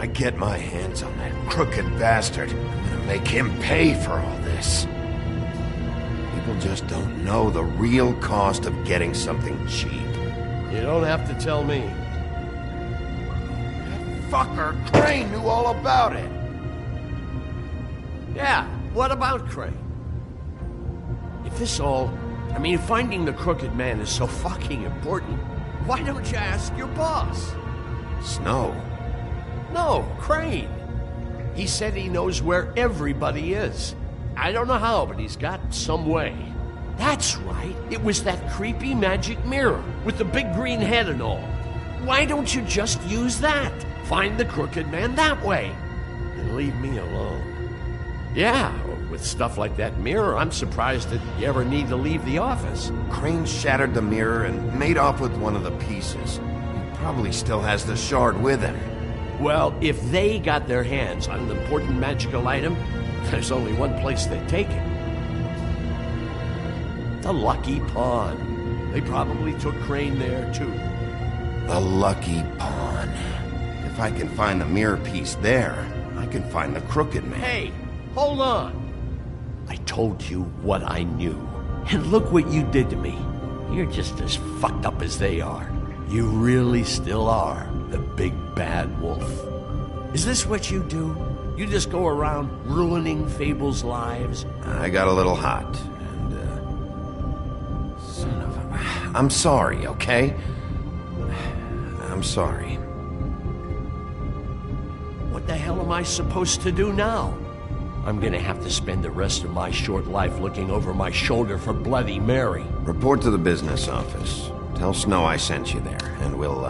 I get my hands on that crooked bastard, I'm gonna make him pay for all this. People just don't know the real cost of getting something cheap. You don't have to tell me. That fucker Crane knew all about it. Yeah, what about Crane? If this all... I mean, if finding the crooked man is so fucking important, why don't you ask your boss? Snow? No, Crane. He said he knows where everybody is. I don't know how, but he's got some way. That's right. It was that creepy magic mirror with the big green head and all. Why don't you just use that? Find the crooked man that way. And leave me alone. Yeah, with stuff like that mirror, I'm surprised that you ever need to leave the office. Crane shattered the mirror and made off with one of the pieces. He probably still has the shard with him. Well, if they got their hands on an important magical item, there's only one place they'd take it. The Lucky Pawn. They probably took Crane there, too. The Lucky Pawn. If I can find the mirror piece there, I can find the crooked man. Hey, hold on. I told you what I knew. And look what you did to me. You're just as fucked up as they are. You really still are the big bad wolf. Is this what you do? You just go around ruining Fable's lives? I got a little hot, and, son of a... I'm sorry, okay? I'm sorry. What the hell am I supposed to do now? I'm gonna have to spend the rest of my short life looking over my shoulder for Bloody Mary. Report to the business office. Tell Snow I sent you there, and we'll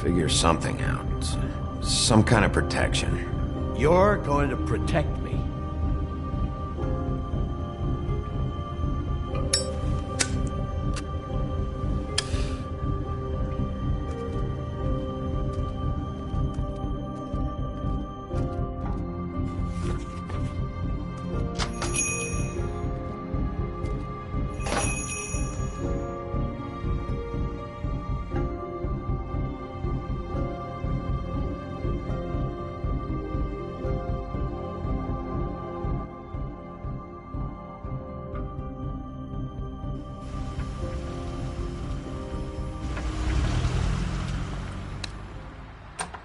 figure something out. Some kind of protection. You're going to protect me.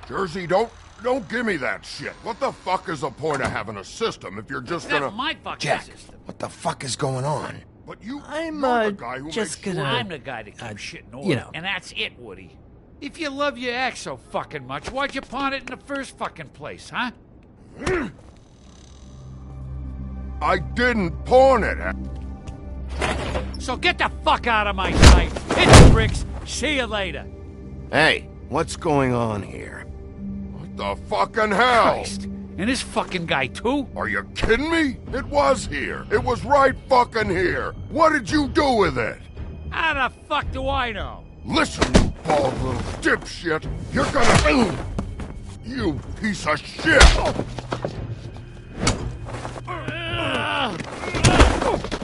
Jersey, don't give me that shit. What the fuck is the point of having a system if you're just gonna... That's my fucking Jack, system. what the fuck is going on? But you're I'm, the guy who just makes gonna- I'm the guy that keeps shit in order. you know. And that's it, Woody. If you love your ex so fucking much, why'd you pawn it in the first fucking place, huh? I didn't pawn it. So get the fuck out of my sight. Hit the bricks. See you later. Hey, what's going on here? What the fucking hell? Christ. And this fucking guy, too? Are you kidding me? It was here. It was right fucking here. What did you do with it? How the fuck do I know? Listen, you bald little dipshit. You're gonna... You piece of shit!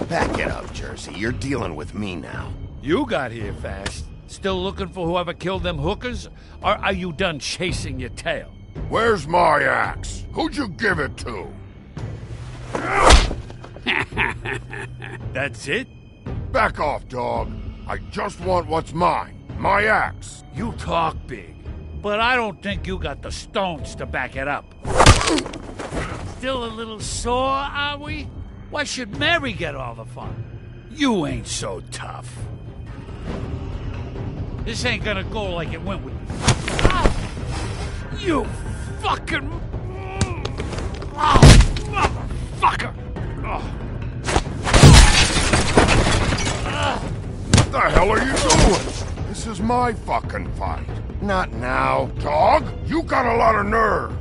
Back it up, Jersey. You're dealing with me now. You got here fast. Still looking for whoever killed them hookers? Or are you done chasing your tail? Where's my axe? Who'd you give it to? That's it? Back off, dog. I just want what's mine. My axe. You talk big, but I don't think you got the stones to back it up. Still a little sore, are we? Why should Mary get all the fun? You ain't so tough. This ain't gonna go like it went with... You fucking... motherfucker! What the hell are you doing? This is my fucking fight. Not now. Dog, you got a lot of nerve.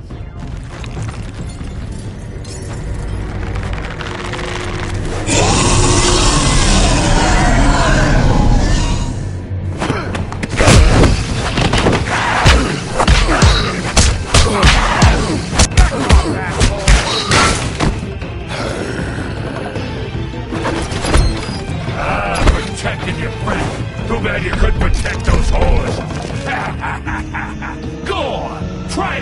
Protecting your friend. Too bad you couldn't protect those whores. Go on, try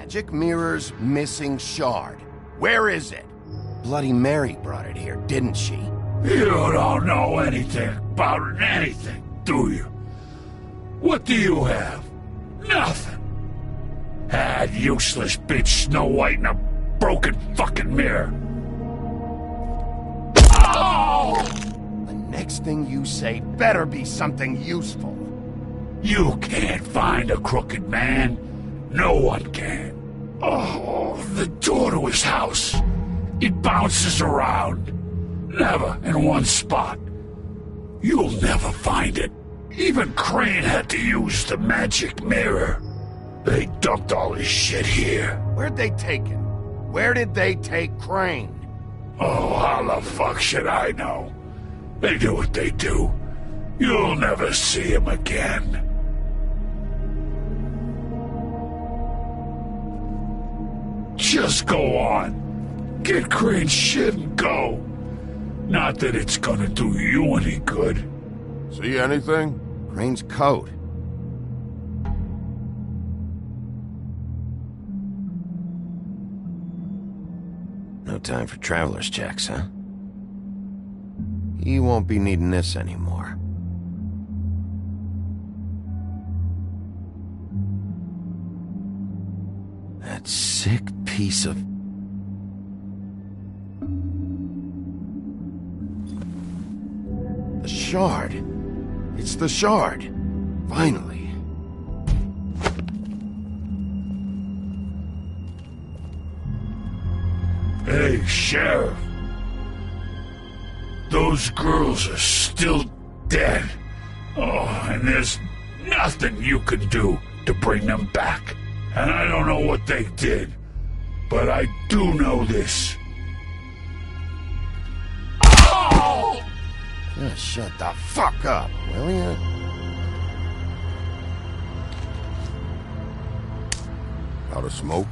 magic mirror's missing shard. Where is it? Bloody Mary brought it here, didn't she? You don't know anything about anything, do you? What do you have? Nothing. That useless bitch Snow White in a broken fucking mirror. Oh! The next thing you say better be something useful. You can't find a crooked man. No one can. Oh, the door to his house. It bounces around. Never in one spot. You'll never find it. Even Crane had to use the magic mirror. They dumped all his shit here. Where'd they take him? Where did they take Crane? Oh, how the fuck should I know? They do what they do. You'll never see him again. Just go on. Get Crane's shit and go. Not that it's gonna do you any good. See anything? Crane's coat. No time for traveler's checks, huh? He won't be needing this anymore. That sick piece of... The shard. It's the shard. Finally. Hey, Sheriff. Those girls are still dead. Oh, and there's nothing you can do to bring them back. And I don't know what they did, but I do know this. Oh! Just shut the fuck up, will ya? Out of smoke?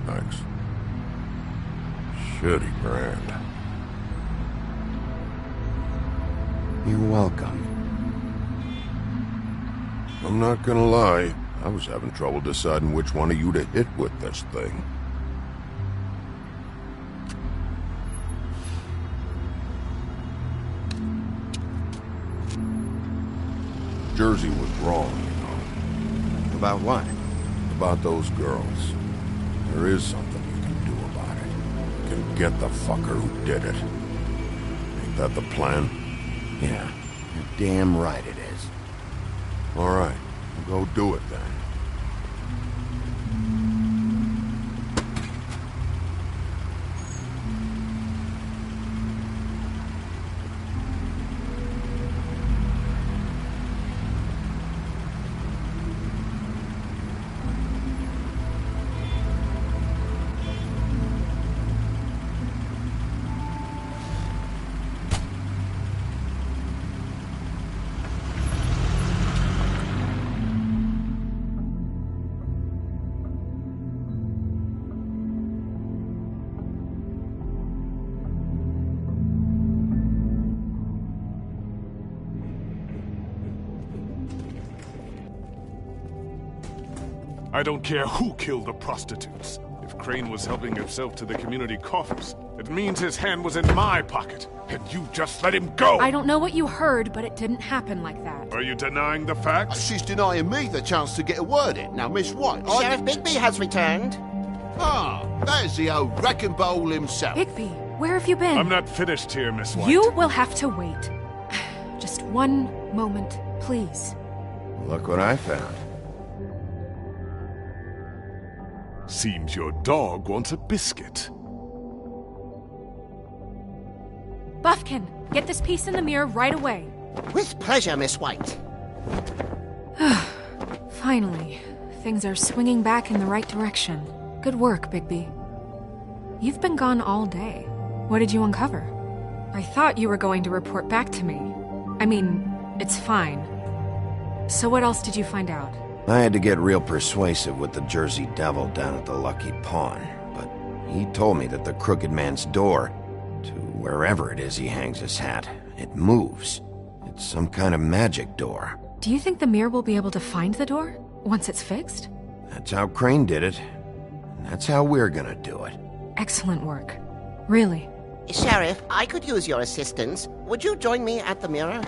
Thanks. Shitty brand. You're welcome. I'm not gonna lie. I was having trouble deciding which one of you to hit with this thing. Jersey was wrong, you know. About what? About those girls. There is something you can do about it. You can get the fucker who did it. Ain't that the plan? Yeah, you're damn right it is. All right, we'll go do it then. I don't care who killed the prostitutes. If Crane was helping himself to the community coffers, it means his hand was in my pocket, and you just let him go! I don't know what you heard, but it didn't happen like that. Are you denying the fact? She's denying me the chance to get a word in. Now, Miss White, Sheriff Bigby has returned. Ah, there's the old wrecking bowl himself. Bigby, where have you been? I'm not finished here, Miss White. You will have to wait. Just one moment, please. Look what I found. Seems your dog wants a biscuit. Buffkin, get this piece in the mirror right away. With pleasure, Miss White. Finally, things are swinging back in the right direction. Good work, Bigby. You've been gone all day. What did you uncover? I thought you were going to report back to me. I mean, it's fine. So what else did you find out? I had to get real persuasive with the Jersey Devil down at the Lucky Pawn, but he told me that the Crooked Man's door, to wherever it is he hangs his hat, it moves. It's some kind of magic door. Do you think the mirror will be able to find the door once it's fixed? That's how Crane did it. And that's how we're gonna do it. Excellent work. Really. Sheriff, I could use your assistance. Would you join me at the mirror?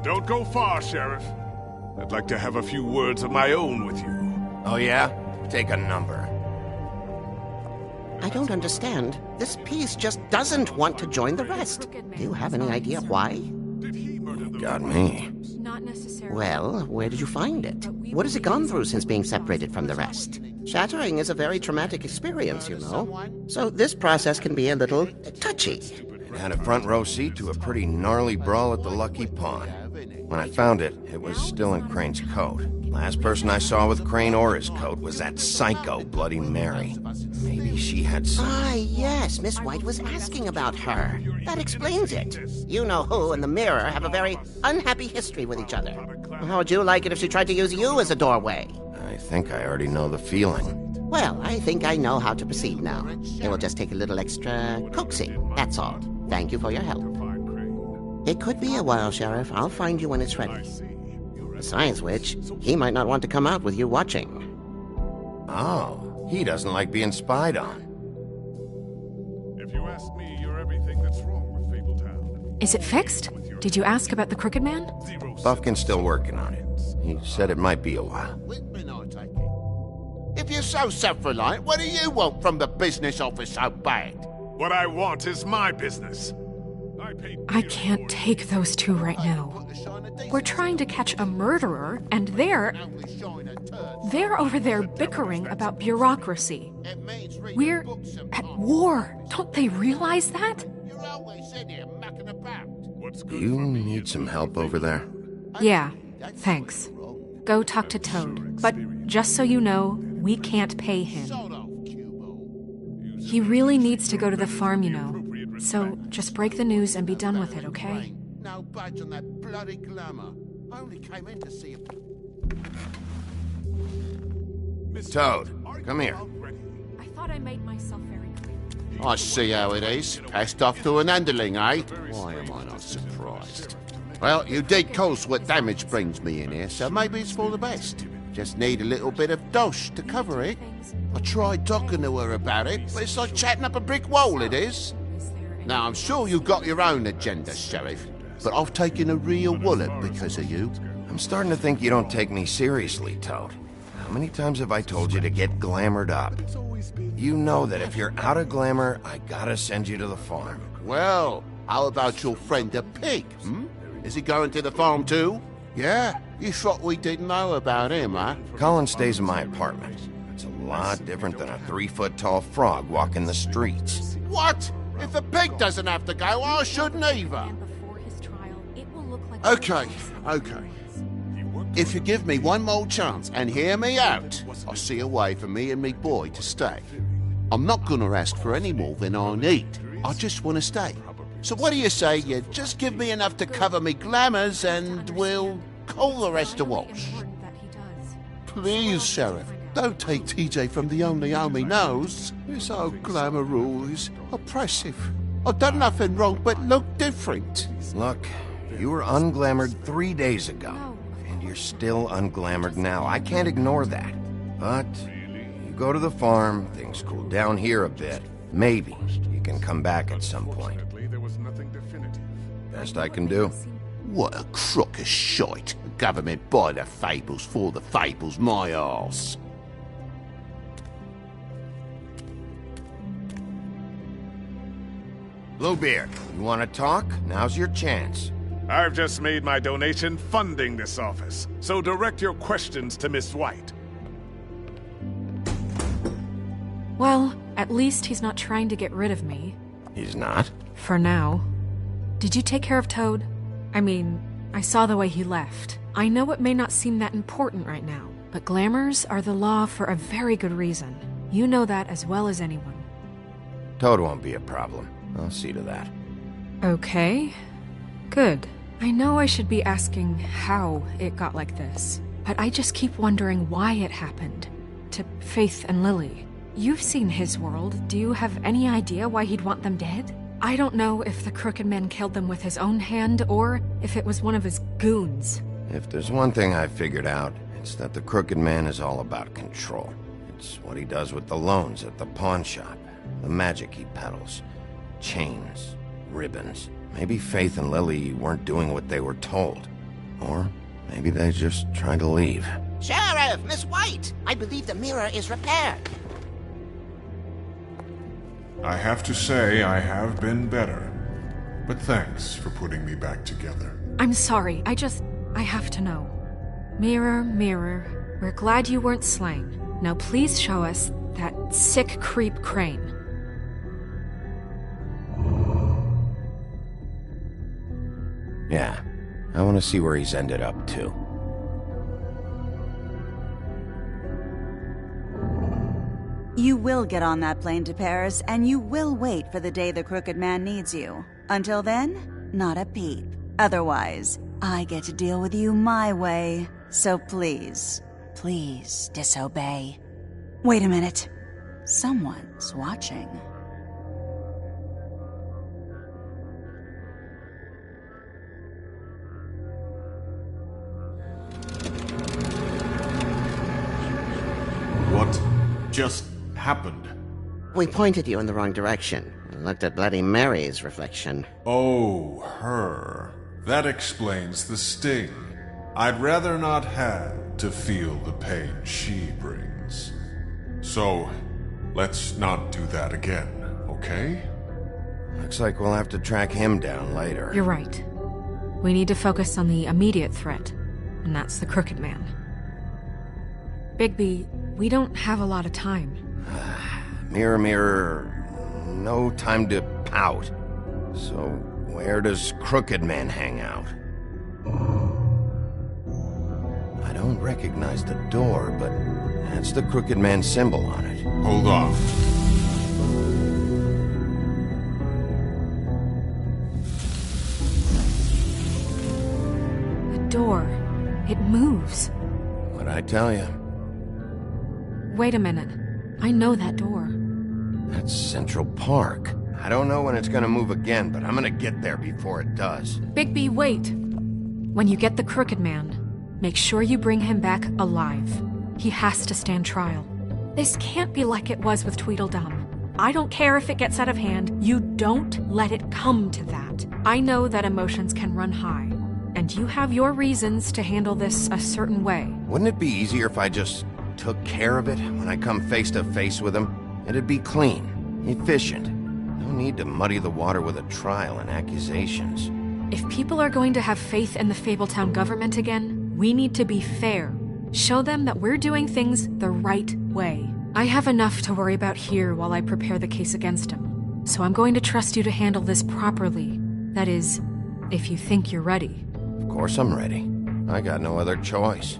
Don't go far, Sheriff. I'd like to have a few words of my own with you. Oh yeah? Take a number. I don't understand. This piece just doesn't want to join the rest. Do you have any idea why? Got me. Not necessarily. Well, where did you find it? What has it gone through since being separated from the rest? Shattering is a very traumatic experience, you know. So this process can be a little touchy. It had a front row seat to a pretty gnarly brawl at the Lucky Pawn. When I found it, it was still in Crane's coat. Last person I saw with Crane or his coat was that psycho Bloody Mary. Maybe she had some... Ah, yes, Miss White was asking about her. That explains it. You know who and the mirror have a very unhappy history with each other. How would you like it if she tried to use you as a doorway? I think I already know the feeling. Well, I think I know how to proceed now. It will just take a little extra coaxing, that's all. Thank you for your help. It could be a while, Sheriff. I'll find you when it's ready. Besides which, he might not want to come out with you watching. Oh, he doesn't like being spied on. If you ask me, you're everything that's wrong with Fabletown. Is it fixed? Did you ask about the Crooked Man? Buffkin's still working on it. He said it might be a while. If you're so self-reliant, what do you want from the business office so bad? What I want is my business. I can't take those two right now. We're trying to catch a murderer, and they're over there bickering about bureaucracy. We're at war. Don't they realize that? Do you need some help over there? Yeah, thanks. Go talk to Toad. But just so you know, we can't pay him. He really needs to go to the farm, you know. So just break the news and be done with it, okay? No budge on that bloody glamour. I only came in to see if... Toad, come here. I thought I made myself very clear. I see how it is. Passed off to an underling, eh? Why am I not surprised? Well, you did cause what damage brings me in here, so maybe it's for the best. Just need a little bit of dosh to cover it. I tried talking to her about it, but it's like chatting up a brick wall, it is. Now, I'm sure you've got your own agenda, Sheriff, but I've taken a real wallet because of you. I'm starting to think you don't take me seriously, Toad. How many times have I told you to get glamored up? You know that if you're out of glamour, I gotta send you to the farm. Well, how about your friend the pig, Is he going to the farm too? Yeah? You thought we didn't know about him, huh? Colin stays in my apartment. It's a lot different than a 3-foot-tall frog walking the streets. What? If the pig doesn't have to go, I shouldn't either. Okay. If you give me one more chance and hear me out, I'll see a way for me and me boy to stay. I'm not gonna ask for any more than I need. I just want to stay. So what do you say you just give me enough to cover me glamours and we'll call the rest a wash? Please, Sheriff, don't take TJ from the only home he knows. This old glamour rule is oppressive. I've done nothing wrong but look different. Look, you were unglamored 3 days ago, and you're still unglamored now. I can't ignore that. But you go to the farm, things cool down here a bit. Maybe you can come back at some point. Best I can do. What a crock of shite. The government buy the fables for the fables, my arse. Bluebeard, you want to talk? Now's your chance. I've just made my donation funding this office, so direct your questions to Miss White. Well, at least he's not trying to get rid of me. He's not? For now. Did you take care of Toad? I mean, I saw the way he left. I know it may not seem that important right now, but glamours are the law for a very good reason. You know that as well as anyone. Toad won't be a problem. I'll see to that. Okay. Good. I know I should be asking how it got like this, but I just keep wondering why it happened. To Faith and Lily. You've seen his world. Do you have any idea why he'd want them dead? I don't know if the Crooked Man killed them with his own hand, or if it was one of his goons. If there's one thing I've figured out, it's that the Crooked Man is all about control. It's what he does with the loans at the pawn shop, the magic he peddles, chains, ribbons. Maybe Faith and Lily weren't doing what they were told. Or maybe they just tried to leave. Sheriff, Miss White! I believe the mirror is repaired. I have to say I have been better. But thanks for putting me back together. I'm sorry, I have to know. Mirror, mirror, we're glad you weren't slain. Now please show us that sick creep Crane. Yeah, I want to see where he's ended up, too. You will get on that plane to Paris, and you will wait for the day the Crooked Man needs you. Until then, not a peep. Otherwise, I get to deal with you my way. So please, please disobey. Wait a minute. Someone's watching. What just happened? We pointed you in the wrong direction and looked at Bloody Mary's reflection. Oh, her. That explains the sting. I'd rather not have to feel the pain she brings. So, let's not do that again, okay? Looks like we'll have to track him down later. You're right. We need to focus on the immediate threat, and that's the Crooked Man. Bigby, we don't have a lot of time. Mirror, mirror, no time to pout. So, where does Crooked Man hang out? I don't recognize the door, but that's the Crooked Man symbol on it. Hold on. The door. It moves. What'd I tell you? Wait a minute. I know that door. That's Central Park. I don't know when it's gonna move again, but I'm gonna get there before it does. Bigby, wait! When you get the Crooked Man, make sure you bring him back alive. He has to stand trial. This can't be like it was with Tweedledum. I don't care if it gets out of hand. You don't let it come to that. I know that emotions can run high, and you have your reasons to handle this a certain way. Wouldn't it be easier if I just took care of it when I come face to face with him? It'd be clean, efficient. No need to muddy the water with a trial and accusations. If people are going to have faith in the Fabletown government again, we need to be fair. Show them that we're doing things the right way. I have enough to worry about here while I prepare the case against him. So I'm going to trust you to handle this properly. That is, if you think you're ready. Of course I'm ready. I got no other choice.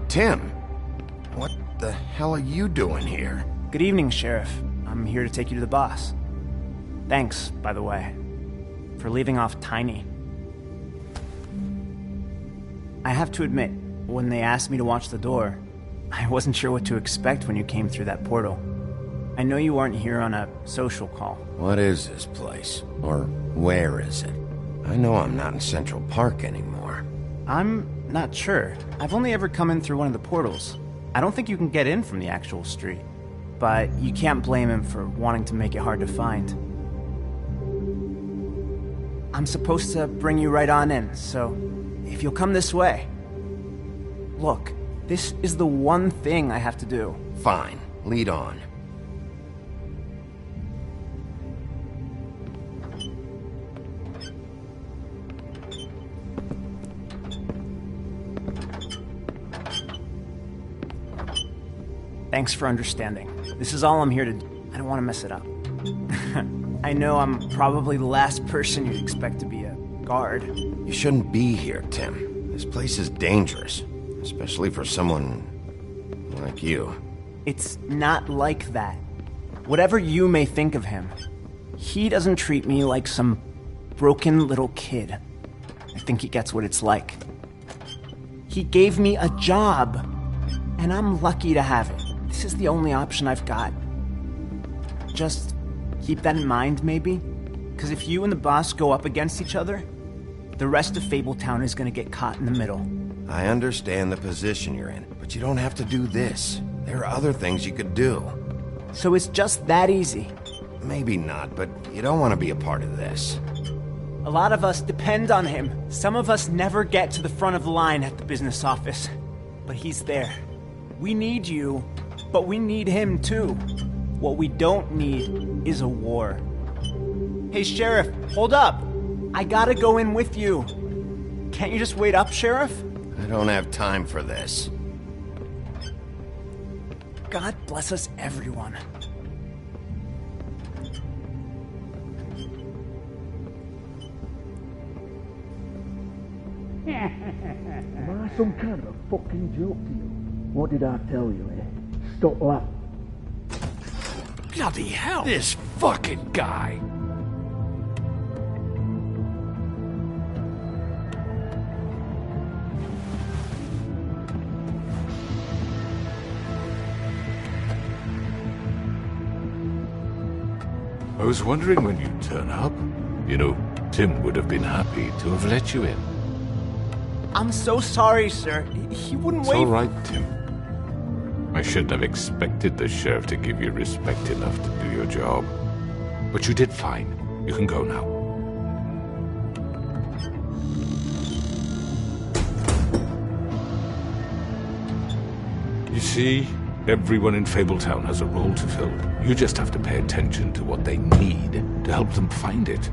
Tim, what the hell are you doing here? Good evening, Sheriff. I'm here to take you to the boss. Thanks, by the way, for leaving off Tiny. I have to admit, when they asked me to watch the door, I wasn't sure what to expect when you came through that portal. I know you weren't here on a social call. What is this place? Or where is it? I know I'm not in Central Park anymore. I'm not sure. I've only ever come in through one of the portals. I don't think you can get in from the actual street. But you can't blame him for wanting to make it hard to find. I'm supposed to bring you right on in, so if you'll come this way. Look, this is the one thing I have to do. Fine, lead on. Thanks for understanding. This is all I'm here to do. I don't want to mess it up. I know I'm probably the last person you'd expect to be a guard. You shouldn't be here, Tim. This place is dangerous, especially for someone like you. It's not like that. Whatever you may think of him, he doesn't treat me like some broken little kid. I think he gets what it's like. He gave me a job, and I'm lucky to have it. This is the only option I've got. Just keep that in mind, maybe? Because if you and the boss go up against each other, the rest of Fabletown is going to get caught in the middle. I understand the position you're in, but you don't have to do this. There are other things you could do. So it's just that easy? Maybe not, but you don't want to be a part of this. A lot of us depend on him. Some of us never get to the front of the line at the business office. But he's there. We need you, but we need him too. What we don't need is a war. Hey, Sheriff, hold up. I gotta go in with you. Can't you just wait up, Sheriff? I don't have time for this. God bless us, everyone. Am I some kind of a fucking joke to you? What did I tell you, eh? Stop laughing. Bloody hell! This fucking guy! I was wondering when you'd turn up. You know, Tim would have been happy to have let you in. I'm so sorry, sir. He wouldn't wait. It's all right, Tim. I shouldn't have expected the sheriff to give you respect enough to do your job. But you did fine. You can go now. You see, everyone in Fabletown has a role to fill. You just have to pay attention to what they need to help them find it.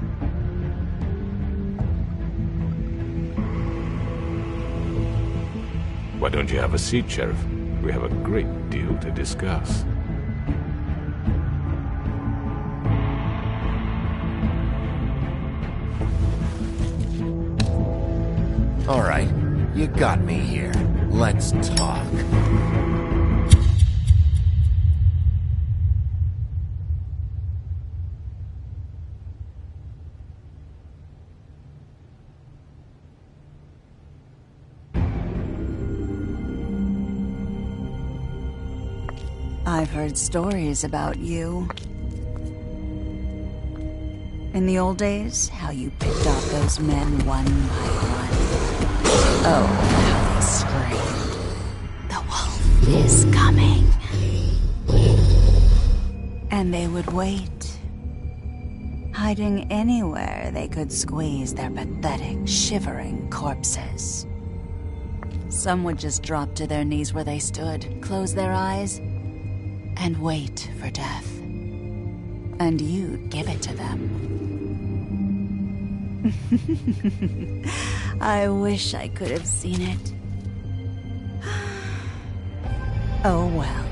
Why don't you have a seat, Sheriff? We have a great deal to discuss. All right, you got me here. Let's talk. I've heard stories about you. In the old days, how you picked off those men one by one. Oh, how they screamed. The wolf is coming. And they would wait, hiding anywhere they could squeeze their pathetic, shivering corpses. Some would just drop to their knees where they stood, close their eyes, and wait for death. And you'd give it to them. I wish I could have seen it. Oh well.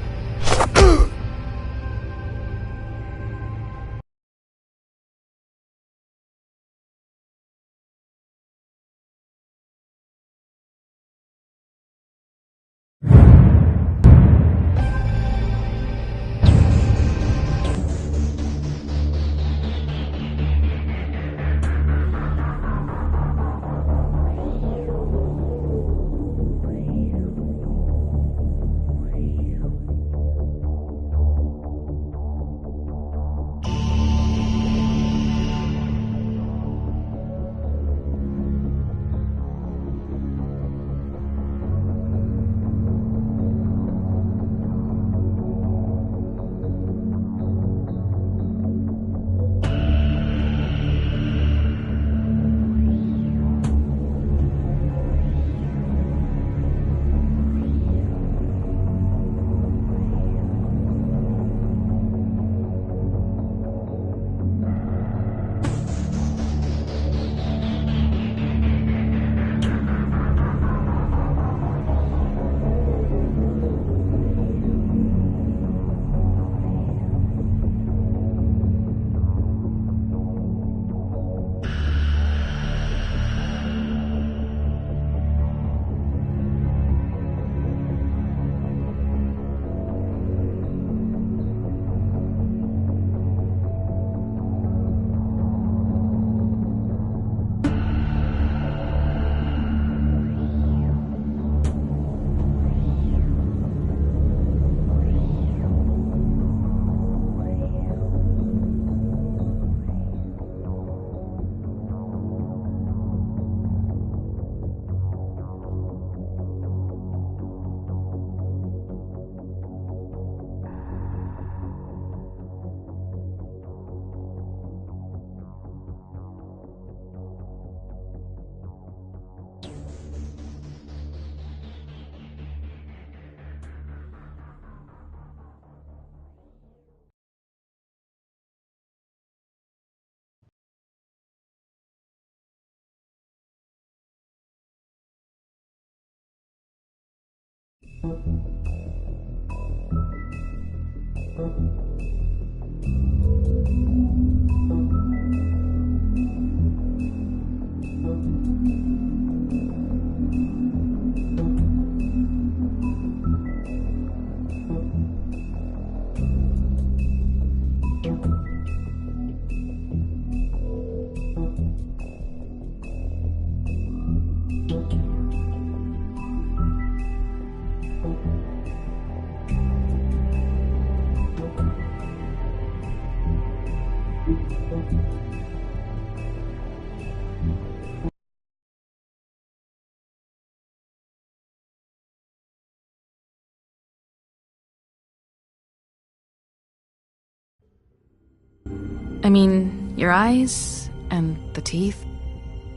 I mean, your eyes and the teeth.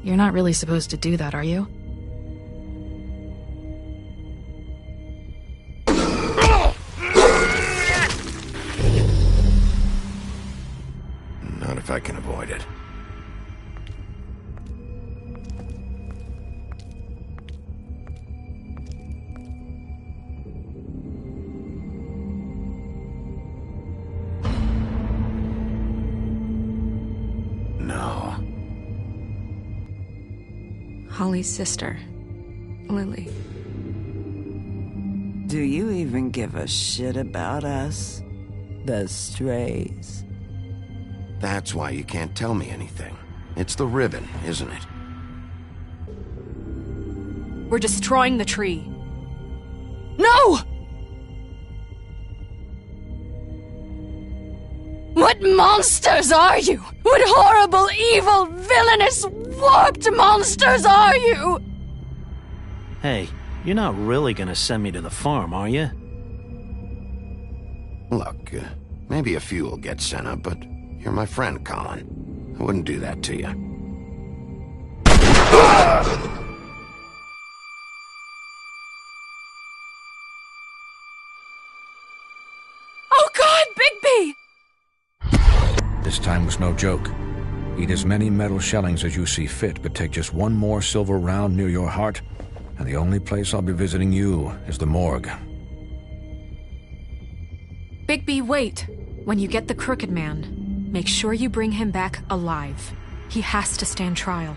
You're not really supposed to do that, are you? Not if I can avoid it. No. Holly's sister, Lily. Do you even give a shit about us? The strays. That's why you can't tell me anything. It's the ribbon, isn't it? We're destroying the tree. No! What monsters are you? What horrible, evil, villainous, warped monsters are you? Hey, you're not really gonna send me to the farm, are you? Look, maybe a few will get sent up, but you're my friend, Colin. I wouldn't do that to you. Oh God, Bigby! This time was no joke. Eat as many metal shellings as you see fit, but take just one more silver round near your heart, and the only place I'll be visiting you is the morgue. Bigby, wait. When you get the Crooked Man, make sure you bring him back alive. He has to stand trial.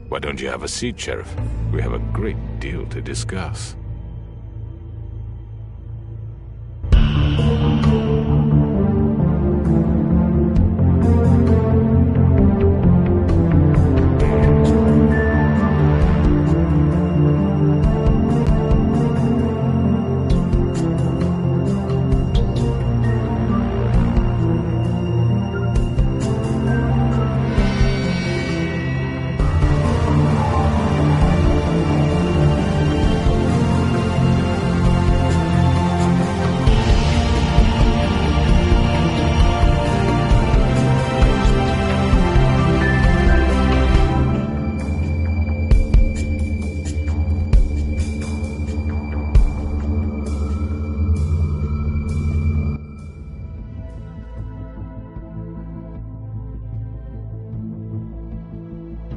Why don't you have a seat, Sheriff? We have a great deal to discuss.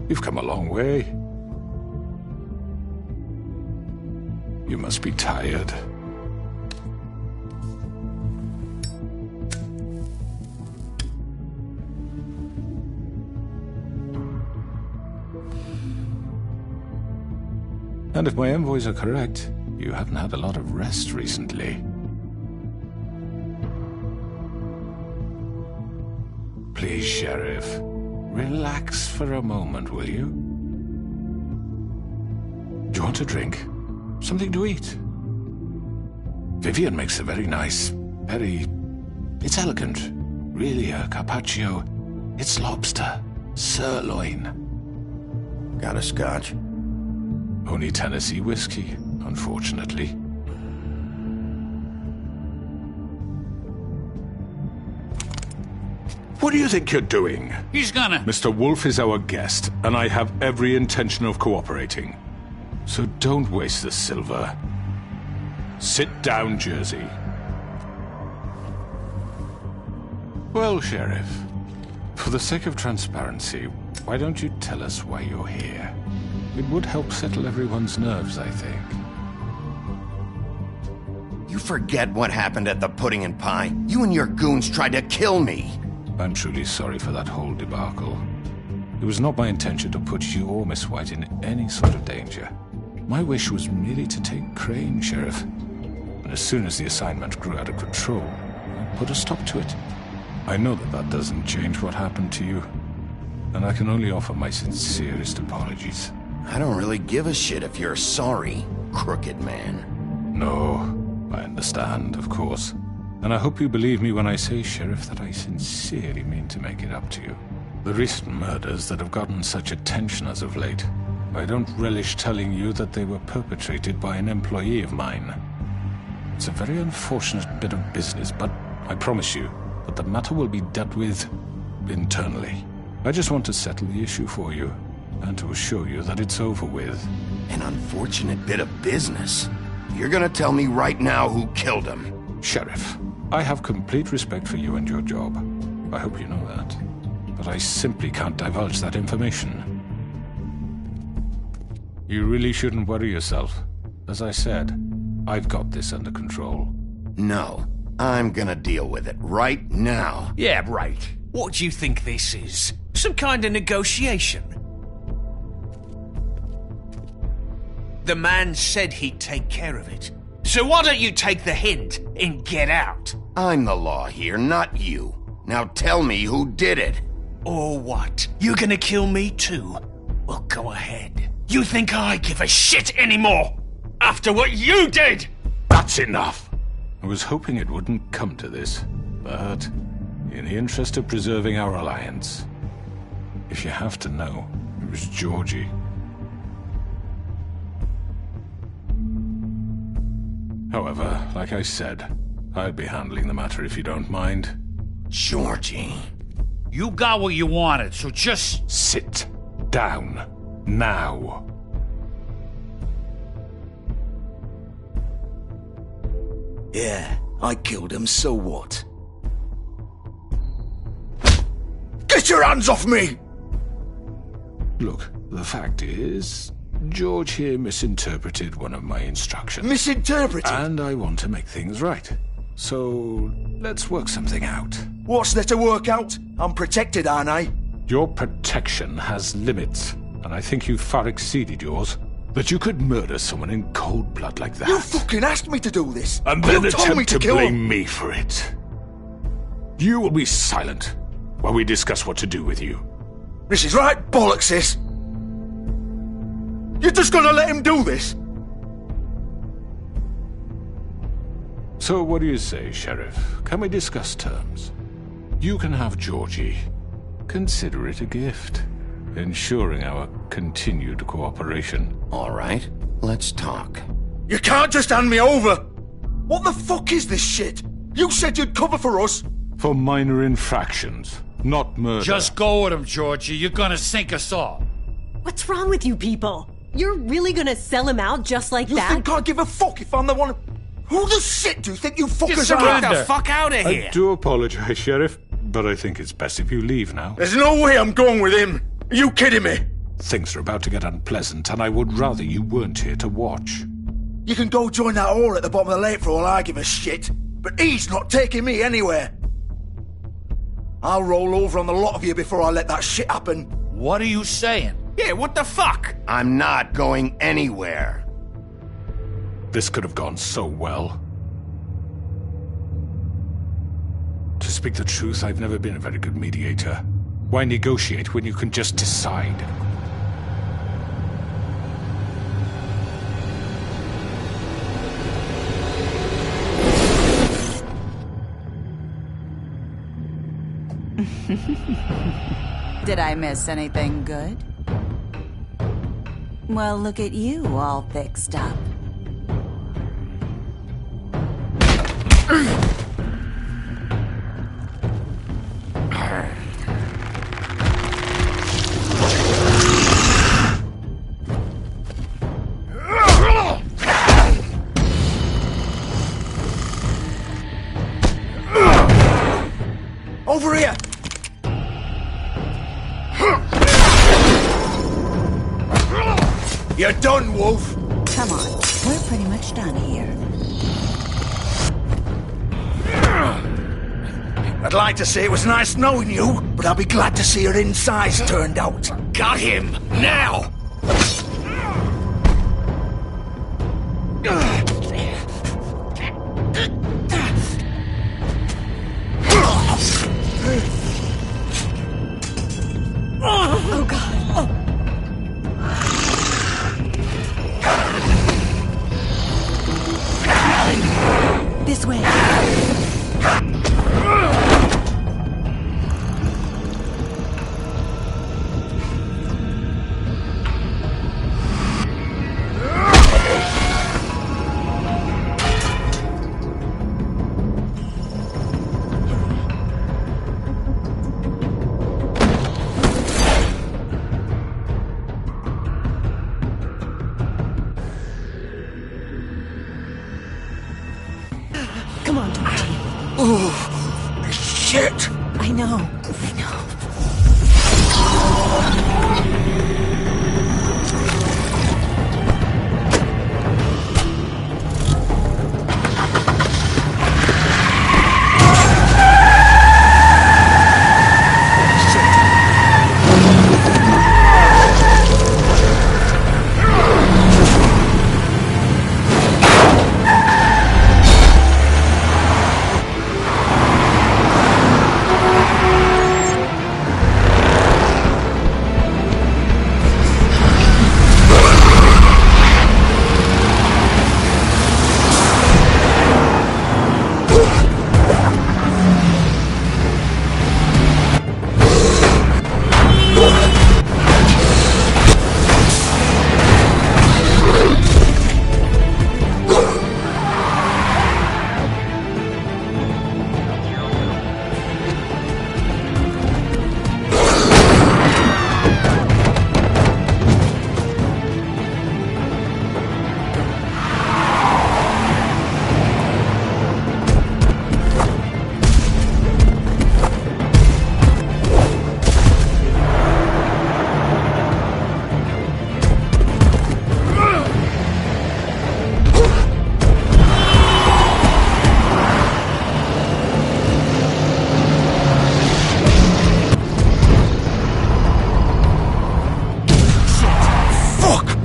You've come a long way. You must be tired. And if my envoys are correct, you haven't had a lot of rest recently. Please, Sheriff. Relax for a moment, will you? Do you want a drink? Something to eat? Vivian makes a very nice, it's elegant. Really a carpaccio. It's lobster. Sirloin. Got a scotch? Only Tennessee whiskey, unfortunately. What do you think you're doing? He's gonna... Mr. Wolf is our guest, and I have every intention of cooperating. So don't waste the silver. Sit down, Jersey. Well, Sheriff, for the sake of transparency, why don't you tell us why you're here? It would help settle everyone's nerves, I think. forget what happened at the Pudding and Pie? You and your goons tried to kill me. I'm truly sorry for that whole debacle. It was not my intention to put you or Miss White in any sort of danger. My wish was merely to take Crane, Sheriff. And as soon as the assignment grew out of control, I put a stop to it. I know that that doesn't change what happened to you, and I can only offer my sincerest apologies. I don't really give a shit if you're sorry, crooked man. No, I understand, of course. And I hope you believe me when I say, Sheriff, that I sincerely mean to make it up to you. The recent murders that have gotten such attention as of late, I don't relish telling you that they were perpetrated by an employee of mine. It's a very unfortunate bit of business, but I promise you that the matter will be dealt with internally. I just want to settle the issue for you, and to assure you that it's over with. An unfortunate bit of business? You're gonna tell me right now who killed him? Sheriff, I have complete respect for you and your job. I hope you know that. But I simply can't divulge that information. You really shouldn't worry yourself. As I said, I've got this under control. No, I'm gonna deal with it right now. Yeah, right. What do you think this is? Some kind of negotiation? The man said he'd take care of it. So why don't you take the hint and get out? I'm the law here, not you. Now tell me who did it. Or what? You're gonna kill me too? Well, go ahead. You think I give a shit anymore? After what you did? That's enough! I was hoping it wouldn't come to this, but in the interest of preserving our alliance, if you have to know, it was Georgie. However, like I said, I'll be handling the matter if you don't mind. Georgie. You got what you wanted, so just... Sit down. Now. Yeah, I killed him, so what? Get your hands off me! Look, the fact is, George here misinterpreted one of my instructions. Misinterpreted? And I want to make things right. So, let's work something out. What's there to work out? I'm protected, aren't I? Your protection has limits, and I think you've far exceeded yours. That you could murder someone in cold blood like that. You fucking asked me to do this! And then you told me attempt to kill blame him. me for it. You will be silent while we discuss what to do with you. This is right bollocks, sis. You're just gonna let him do this? So what do you say, Sheriff? Can we discuss terms? You can have Georgie. Consider it a gift, ensuring our continued cooperation. All right, let's talk. You can't just hand me over! What the fuck is this shit? You said you'd cover for us! For minor infractions, not murder. Just go with him, Georgie. You're gonna sink us all. What's wrong with you people? You're really gonna sell him out just like that? You think I give a fuck if I'm the one... Who the shit do you think you fuckers Get are? the fuck out of here! I do apologize, Sheriff, but I think it's best if you leave now. There's no way I'm going with him! Are you kidding me? Things are about to get unpleasant, and I would rather you weren't here to watch. You can go join that whore at the bottom of the lake for all I give a shit, but he's not taking me anywhere. I'll roll over on the lot of you before I let that shit happen. What are you saying? Yeah, what the fuck? I'm not going anywhere. This could have gone so well. To speak the truth, I've never been a very good mediator. Why negotiate when you can just decide? Did I miss anything good? Well, look at you, all fixed up. Over here! You're done, Wolf! Come on, we're pretty much done here. I'd like to say it was nice knowing you, but I'll be glad to see your insides turned out. Got him! Now! Oh, God. This way. Come on, Dodgy. Oh, shit! I know.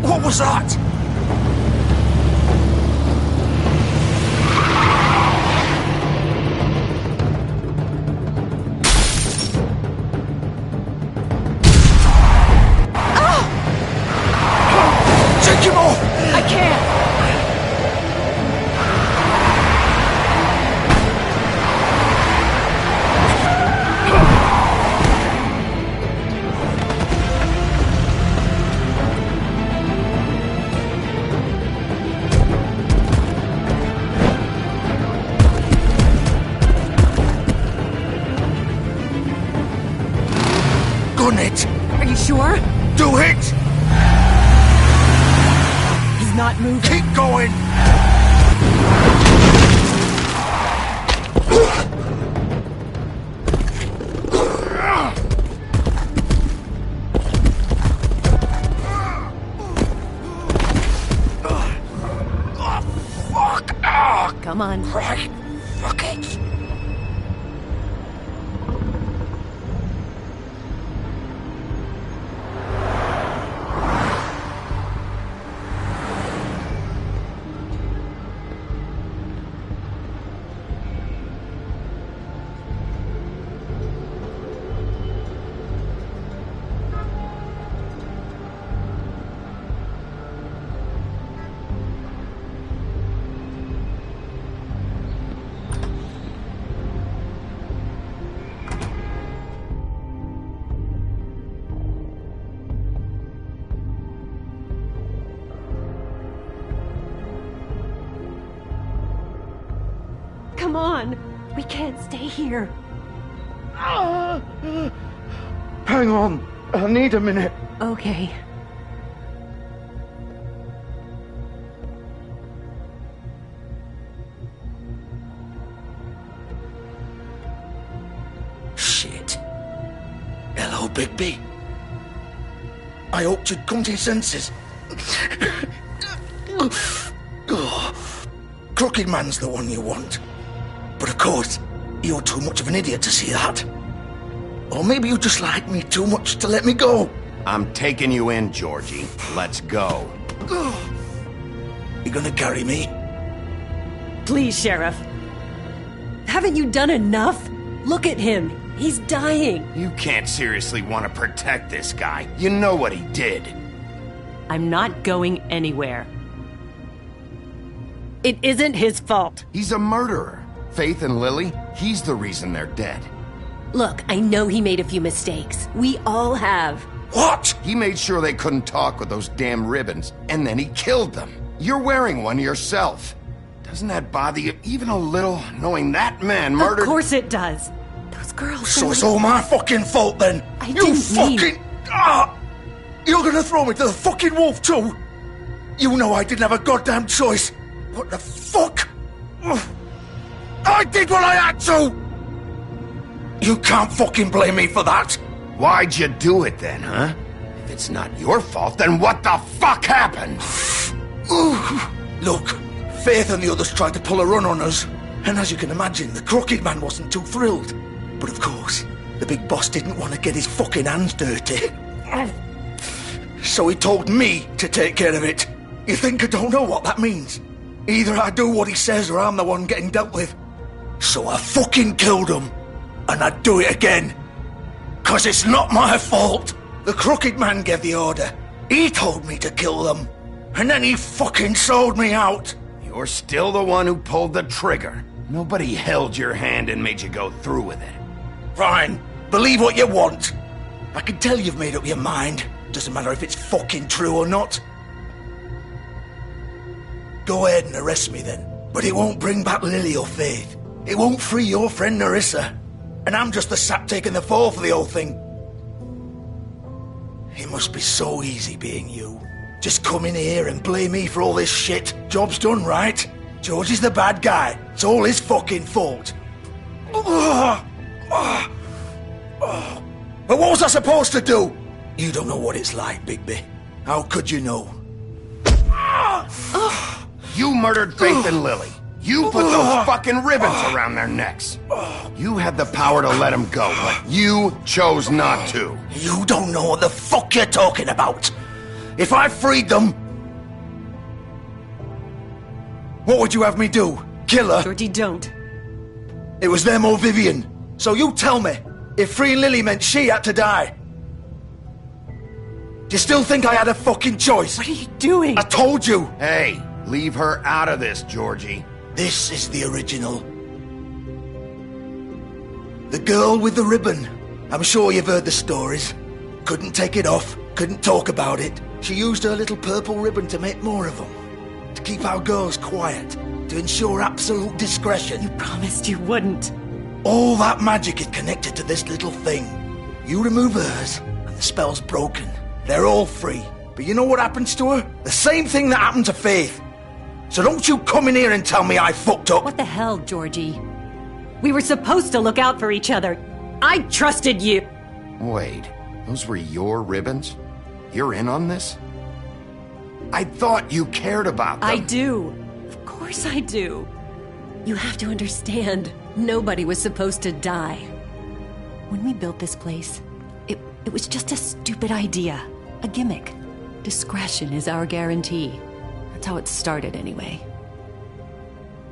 What was that? Take him off! I can't! Gun it! Are you sure? Do it! He's not moving. Keep going! Come on. Right. Fuck it. Come on. We can't stay here. Hang on. I need a minute. Okay. Shit. Hello, Bigby. I hoped you'd come to your senses. Crooked Man's the one you want. But of course, You're too much of an idiot to see that. Or maybe you just like me too much to let me go. I'm taking you in, Georgie. Let's go. You gonna carry me? Please, Sheriff. Haven't you done enough? Look at him. He's dying. You can't seriously want to protect this guy. You know what he did. I'm not going anywhere. It isn't his fault. He's a murderer. Faith and Lily, he's the reason they're dead. Look, I know he made a few mistakes. We all have. What? He made sure they couldn't talk with those damn ribbons, and then he killed them. You're wearing one yourself. Doesn't that bother you even a little, knowing that man murdered— Of course it does. Those girls— So it's all my fucking fault then? I didn't mean— You're gonna throw me to the fucking wolf too? You know I didn't have a goddamn choice. What the fuck? I did what I had to! You can't fucking blame me for that! Why'd you do it then, huh? If it's not your fault, then what the fuck happened? Look, Faith and the others tried to pull a run on us. And as you can imagine, the Crooked Man wasn't too thrilled. But of course, the big boss didn't want to get his fucking hands dirty. So he told me to take care of it. You think I don't know what that means? Either I do what he says or I'm the one getting dealt with. So I fucking killed him. And I'd do it again. 'Cause it's not my fault. The Crooked Man gave the order. He told me to kill them. And then he fucking sold me out. You're still the one who pulled the trigger. Nobody held your hand and made you go through with it. Fine. Believe what you want. I can tell you've made up your mind. Doesn't matter if it's fucking true or not. Go ahead and arrest me then. But it won't bring back Lily or Faith. It won't free your friend Nerissa. And I'm just the sap taking the fall for the whole thing. It must be so easy being you. Just come in here and blame me for all this shit. Job's done, right? George is the bad guy. It's all his fucking fault. But what was I supposed to do? You don't know what it's like, Bigby. How could you know? You murdered Faith and Lily. You put those fucking ribbons around their necks. You had the power to let them go, but you chose not to. You don't know what the fuck you're talking about. If I freed them... What would you have me do? Kill her? Georgie, don't. It was them or Vivian. So you tell me, if freeing Lily meant she had to die. Do you still think I had a fucking choice? What are you doing? I told you. Hey, leave her out of this, Georgie. This is the original. The girl with the ribbon. I'm sure you've heard the stories. Couldn't take it off, couldn't talk about it. She used her little purple ribbon to make more of them. To keep our girls quiet. To ensure absolute discretion. You promised you wouldn't. All that magic is connected to this little thing. You remove hers, and the spell's broken. They're all free. But you know what happens to her? The same thing that happened to Faith. So don't you come in here and tell me I fucked up. What the hell, Georgie? We were supposed to look out for each other. I trusted you. Wait, those were your ribbons? You're in on this? I thought you cared about them. I do. Of course I do. You have to understand, nobody was supposed to die. When we built this place, it was just a stupid idea. A gimmick. Discretion is our guarantee. That's how it started, anyway.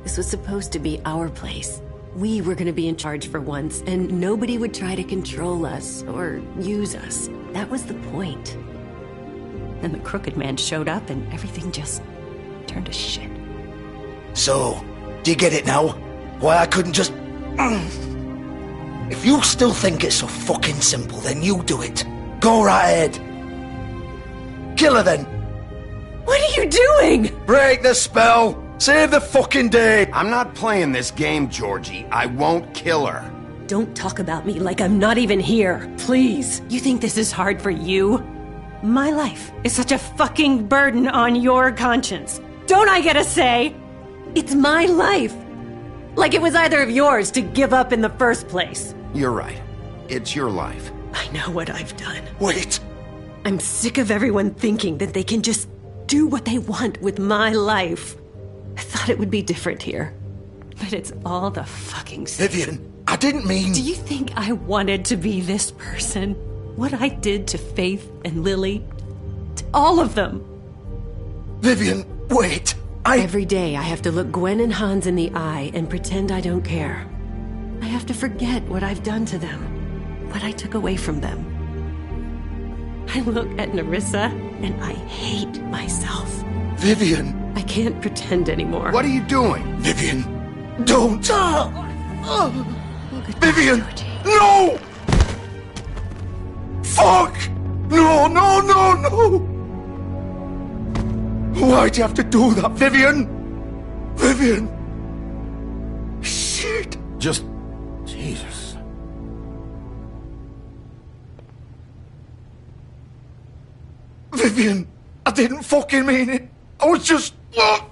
This was supposed to be our place. We were gonna be in charge for once, and nobody would try to control us or use us. That was the point. Then the Crooked Man showed up, and everything just turned to shit. So, do you get it now? Why I couldn't just... If you still think it's so fucking simple, then you do it. Go right ahead. Kill her then. What are you doing? Break the spell. Save the fucking day. I'm not playing this game, Georgie. I won't kill her. Don't talk about me like I'm not even here. Please. You think this is hard for you? My life is such a fucking burden on your conscience. Don't I get a say? It's my life. Like it was either of yours to give up in the first place. You're right. It's your life. I know what I've done. Wait. I'm sick of everyone thinking that they can just do what they want with my life. I thought it would be different here. But it's all the fucking same. Vivian, I didn't mean... Do you think I wanted to be this person? What I did to Faith and Lily? To all of them? Vivian, wait. Every day I have to look Gwen and Hans in the eye and pretend I don't care. I have to forget what I've done to them, what I took away from them. I look at Nerissa and I hate myself. Vivian! I can't pretend anymore. What are you doing? Vivian, don't! Vivian! No! Fuck! No, no, no, no! Why'd you have to do that, Vivian? Vivian! Shit! Just... Jesus. Vivian, I didn't fucking mean it. I was just... Oh!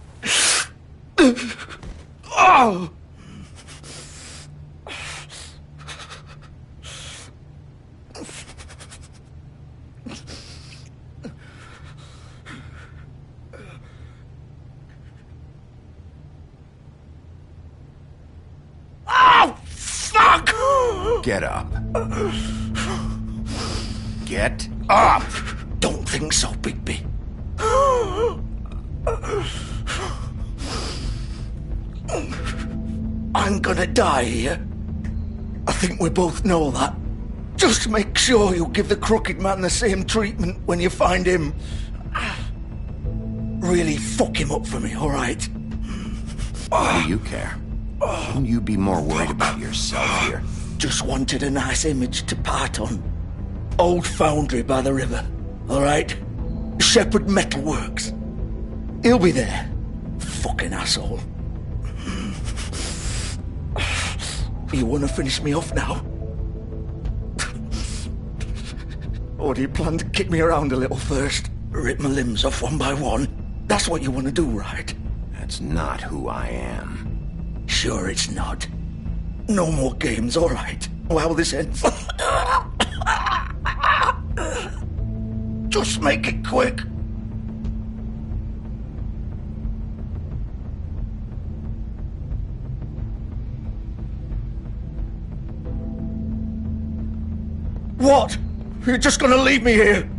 Fuck! Get up. Get up! Don't think so, Bigby. I'm gonna die here. I think we both know that. Just make sure you give the Crooked Man the same treatment when you find him. Really fuck him up for me, alright? Why do you care? Shouldn't you be more worried about yourself here? Just wanted a nice image to part on. Old foundry by the river, alright? Shepherd Metalworks. He'll be there. Fucking asshole. You wanna finish me off now? Or do you plan to kick me around a little first? Rip my limbs off one by one? That's what you wanna do, right? That's not who I am. Sure it's not. No more games, alright. Well, this ends. Just make it quick. What? You're just gonna leave me here?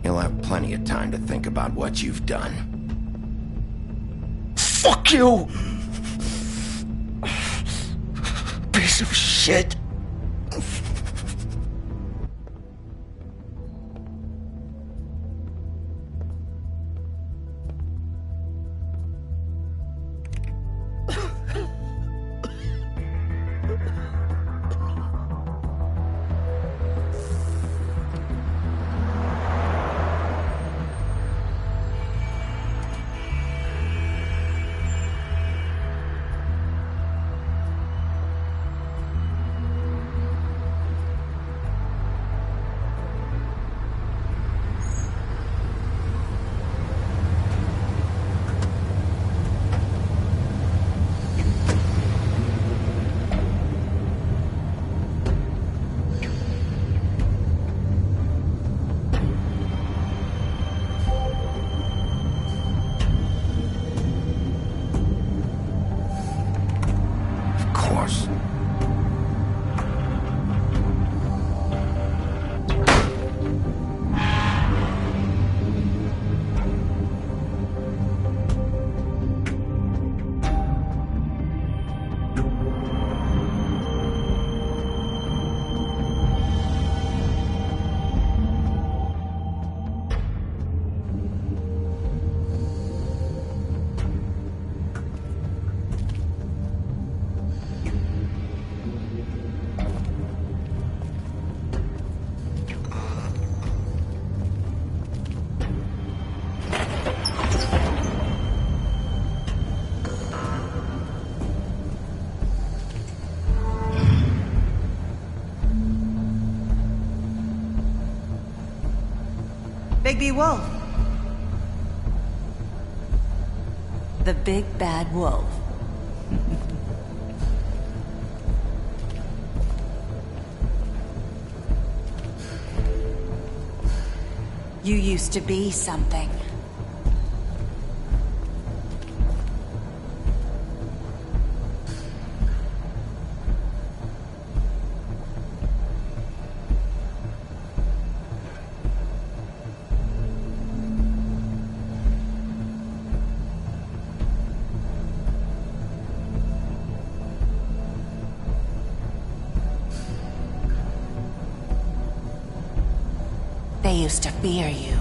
You'll have plenty of time to think about what you've done. Fuck you! Piece of shit. Bigby Wolf. The big bad wolf. You used to be something. used to fear you.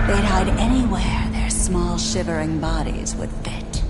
They'd hide anywhere their small, shivering bodies would fit.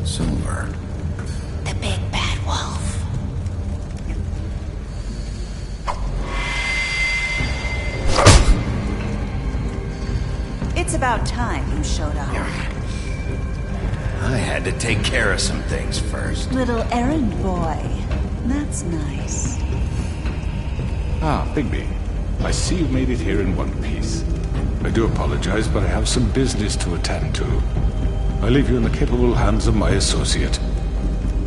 Silver. The big bad wolf. It's about time you showed up. I had to take care of some things first. Little errand boy. That's nice. Ah, Bigby. I see you made it here in one piece. I do apologize, but I have some business to attend to. I leave you in the capable hands of my associate.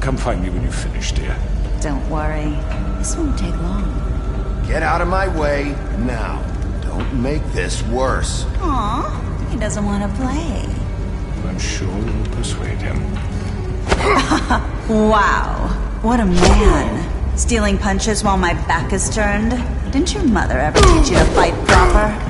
Come find me when you've finished, dear. Don't worry. This won't take long. Get out of my way now. Don't make this worse. Aw, he doesn't want to play. I'm sure you'll persuade him. Wow, what a man. Stealing punches while my back is turned? Didn't your mother ever teach you to fight proper?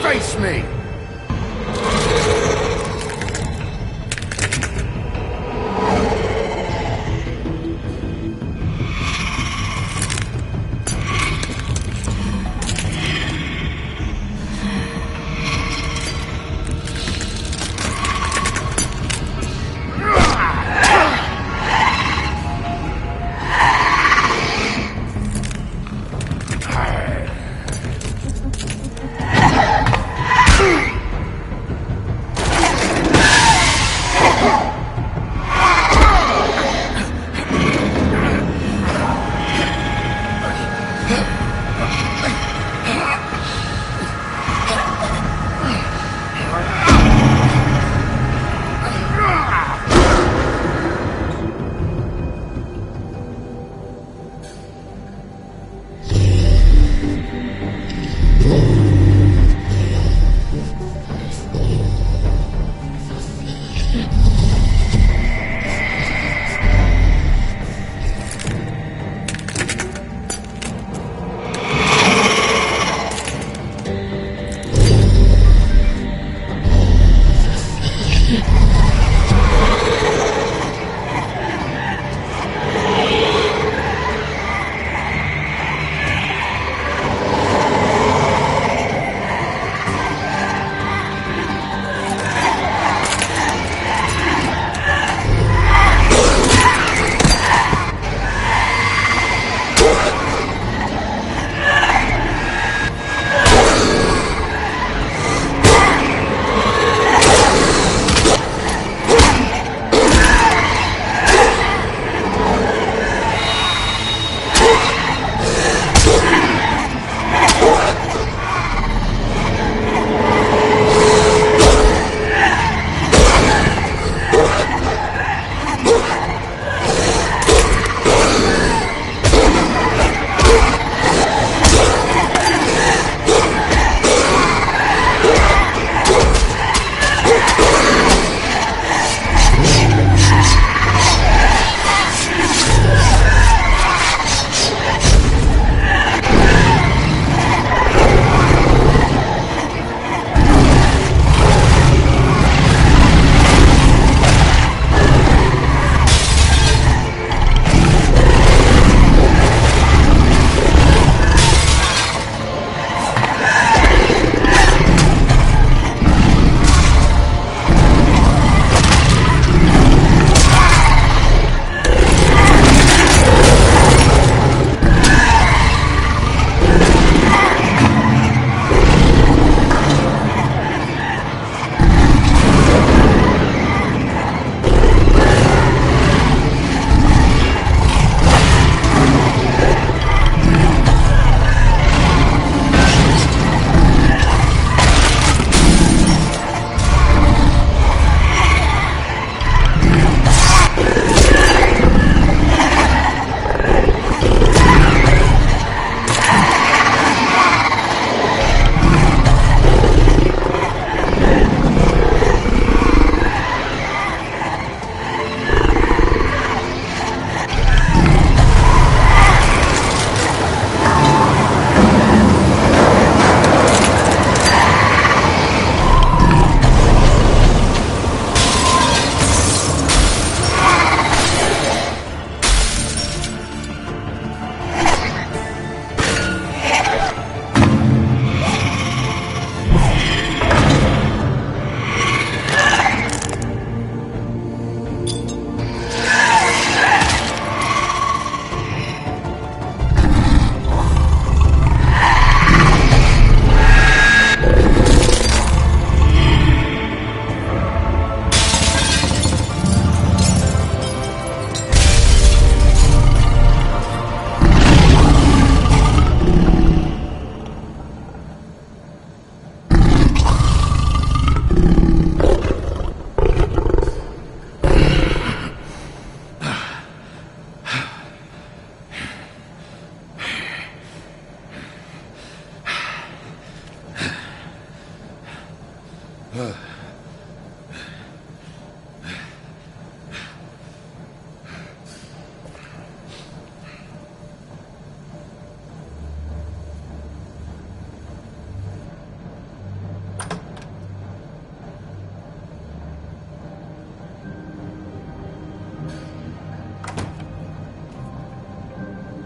Face me!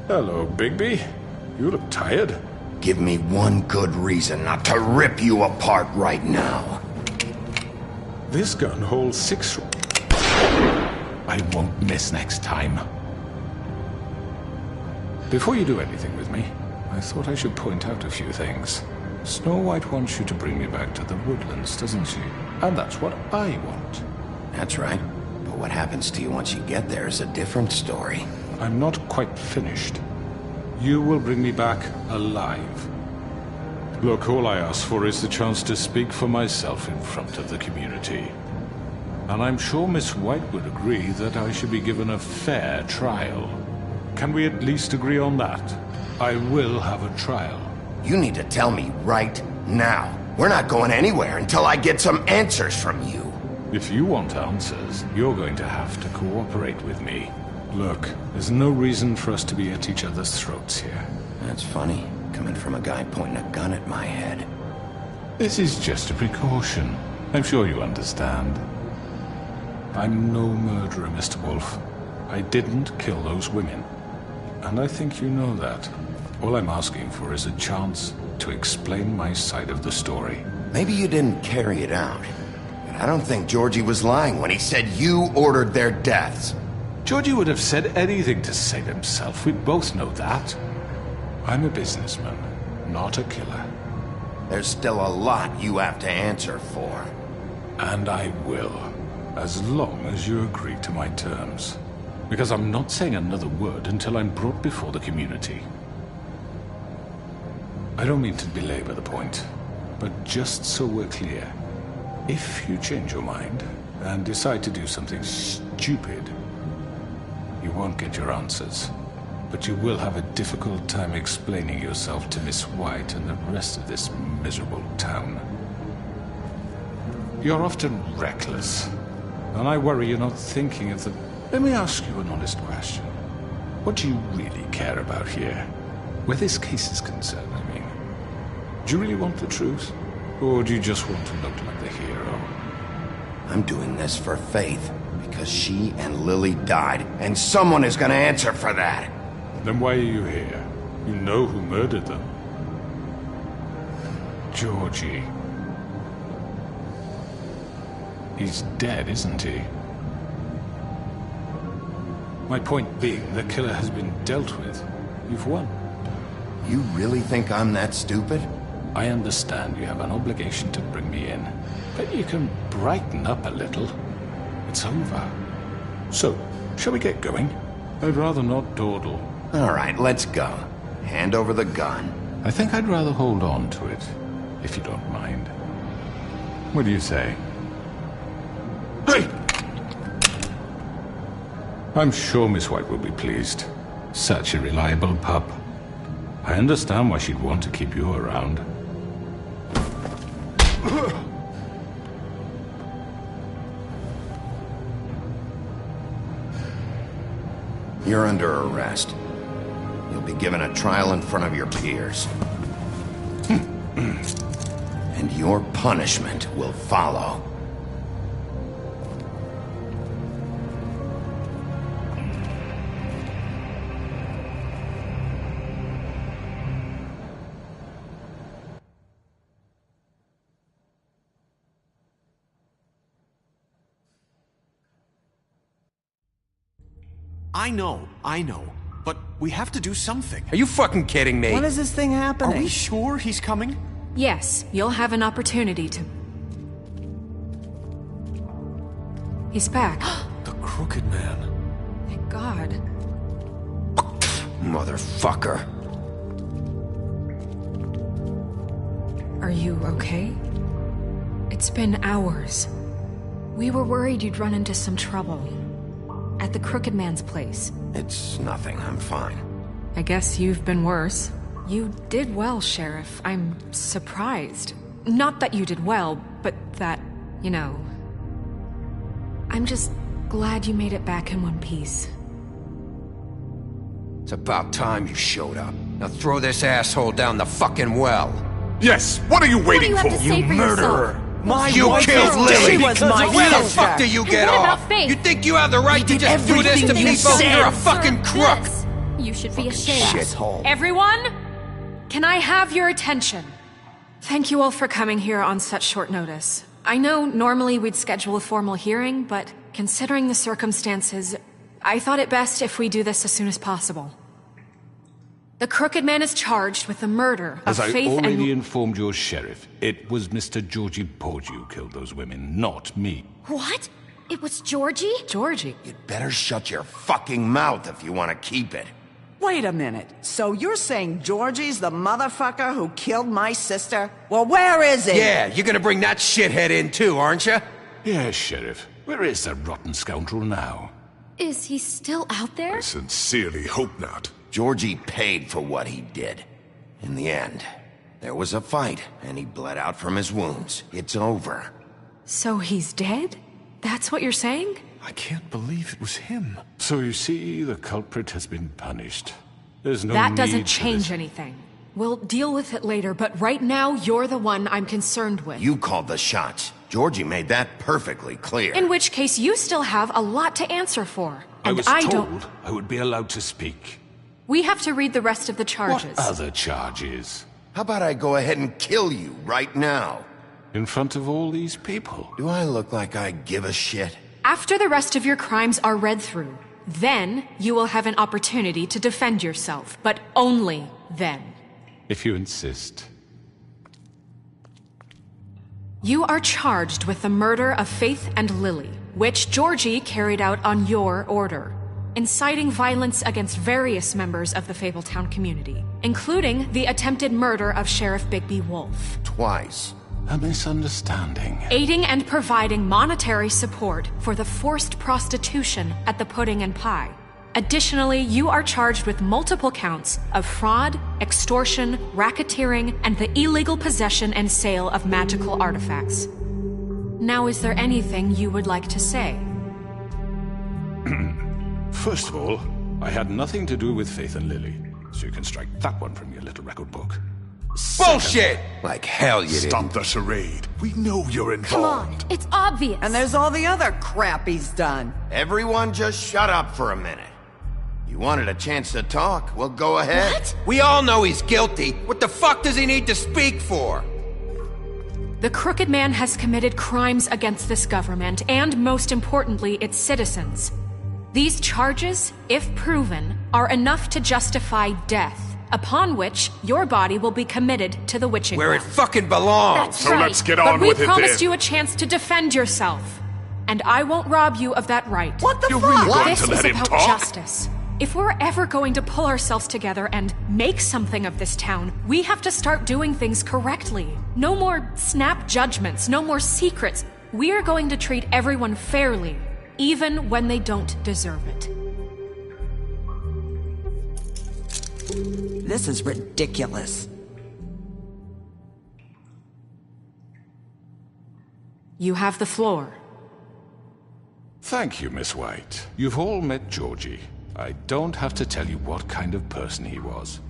Hello, Bigby. You look tired. Give me one good reason not to rip you apart right now. This gun holds 6... I won't miss next time. Before you do anything with me, I thought I should point out a few things. Snow White wants you to bring me back to the woodlands, doesn't she? And that's what I want. That's right. But what happens to you once you get there is a different story. I'm not quite finished. You will bring me back alive. Look, all I ask for is the chance to speak for myself in front of the community. And I'm sure Miss White would agree that I should be given a fair trial. Can we at least agree on that? I will have a trial. You need to tell me right now. We're not going anywhere until I get some answers from you. If you want answers, you're going to have to cooperate with me. Look, there's no reason for us to be at each other's throats here. That's funny, coming from a guy pointing a gun at my head. This is just a precaution. I'm sure you understand. I'm no murderer, Mr. Wolf. I didn't kill those women. And I think you know that. All I'm asking for is a chance to explain my side of the story. Maybe you didn't carry it out. But I don't think Georgie was lying when he said you ordered their deaths. Georgie would have said anything to save himself. We both know that. I'm a businessman, not a killer. There's still a lot you have to answer for. And I will, as long as you agree to my terms. Because I'm not saying another word until I'm brought before the community. I don't mean to belabor the point, but just so we're clear, if you change your mind and decide to do something stupid, you won't get your answers, but you will have a difficult time explaining yourself to Miss White and the rest of this miserable town. You're often reckless, and I worry you're not thinking of the... Let me ask you an honest question. What do you really care about here? Where this case is concerned, I mean. Do you really want the truth? Or do you just want to look like the hero? I'm doing this for Faith, because she and Lily died, and someone is gonna answer for that. Then why are you here? You know who murdered them. Georgie. He's dead, isn't he? My point being, the killer has been dealt with. You've won. You really think I'm that stupid? I understand you have an obligation to bring me in, but you can brighten up a little. It's over. So, shall we get going? I'd rather not dawdle. All right, let's go. Hand over the gun. I think I'd rather hold on to it, if you don't mind. What do you say? Hey! I'm sure Miss White will be pleased. Such a reliable pup. I understand why she'd want to keep you around. You're under arrest. You'll be given a trial in front of your peers. And your punishment will follow. I know. But we have to do something. Are you fucking kidding me? When is this thing happening? Are we sure he's coming? Yes, you'll have an opportunity to... He's back. The Crooked Man. Thank God. Motherfucker. Are you okay? It's been hours. We were worried you'd run into some trouble. At the Crooked Man's place. It's nothing, I'm fine. I guess you've been worse. You did well, Sheriff. I'm surprised. Not that you did well, but that, you know... I'm just glad you made it back in one piece. It's about time you showed up. Now throw this asshole down the fucking well. Yes, what are you waiting for? You murderer! You killed Lily! Was my Where the sister. fuck do you get what off? about Faith? You think you have the right to just do this to everything you people? said. You're a fucking crook! This. You should be ashamed. Shithole. Everyone, can I have your attention? Thank you all for coming here on such short notice. I know normally we'd schedule a formal hearing, but considering the circumstances, I thought it best if we do this as soon as possible. The Crooked Man is charged with the murder of As I Faith already and... informed your sheriff, it was Mr. Georgie Porgy who killed those women, not me. What? It was Georgie? Georgie? You'd better shut your fucking mouth if you want to keep it. Wait a minute. So you're saying Georgie's the motherfucker who killed my sister? Well, where is he? Yeah, you're gonna bring that shithead in too, aren't you? Yes, Sheriff. Where is that rotten scoundrel now? Is he still out there? I sincerely hope not. Georgie paid for what he did. In the end, there was a fight, and he bled out from his wounds. It's over. So he's dead? That's what you're saying? I can't believe it was him. So you see, the culprit has been punished. There's no That need doesn't for change this. anything. We'll deal with it later, but right now, you're the one I'm concerned with. You called the shots. Georgie made that perfectly clear. In which case, you still have a lot to answer for. I And was I told don't... I would be allowed to speak. We have to read the rest of the charges. What other charges? How about I go ahead and kill you right now? In front of all these people? Do I look like I give a shit? After the rest of your crimes are read through, then you will have an opportunity to defend yourself, but only then. If you insist. You are charged with the murder of Faith and Lily, which Georgie carried out on your order, inciting violence against various members of the Fabletown community, including the attempted murder of Sheriff Bigby Wolf. Twice. A misunderstanding. Aiding and providing monetary support for the forced prostitution at the Pudding and Pie. Additionally, you are charged with multiple counts of fraud, extortion, racketeering, and the illegal possession and sale of magical artifacts. Now, is there anything you would like to say? First of all, I had nothing to do with Faith and Lily, so you can strike that one from your little record book. Bullshit! Like hell you didn't. Stop the charade. We know you're Come involved. on, it's obvious. And there's all the other crap he's done. Everyone just shut up for a minute. You wanted a chance to talk? Well, go ahead. What? We all know he's guilty. What the fuck does he need to speak for? The Crooked Man has committed crimes against this government and, most importantly, its citizens. These charges, if proven, are enough to justify death, upon which your body will be committed to the witching Where it well. fucking belongs. So let's get on but with we it promised then. you a chance to defend yourself, and I won't rob you of that right. What the You're fuck? really going This to is let him about talk? justice. If we're ever going to pull ourselves together and make something of this town, we have to start doing things correctly. No more snap judgments, no more secrets. We are going to treat everyone fairly, even when they don't deserve it. This is ridiculous. You have the floor. Thank you, Miss White. You've all met Georgie. I don't have to tell you what kind of person he was.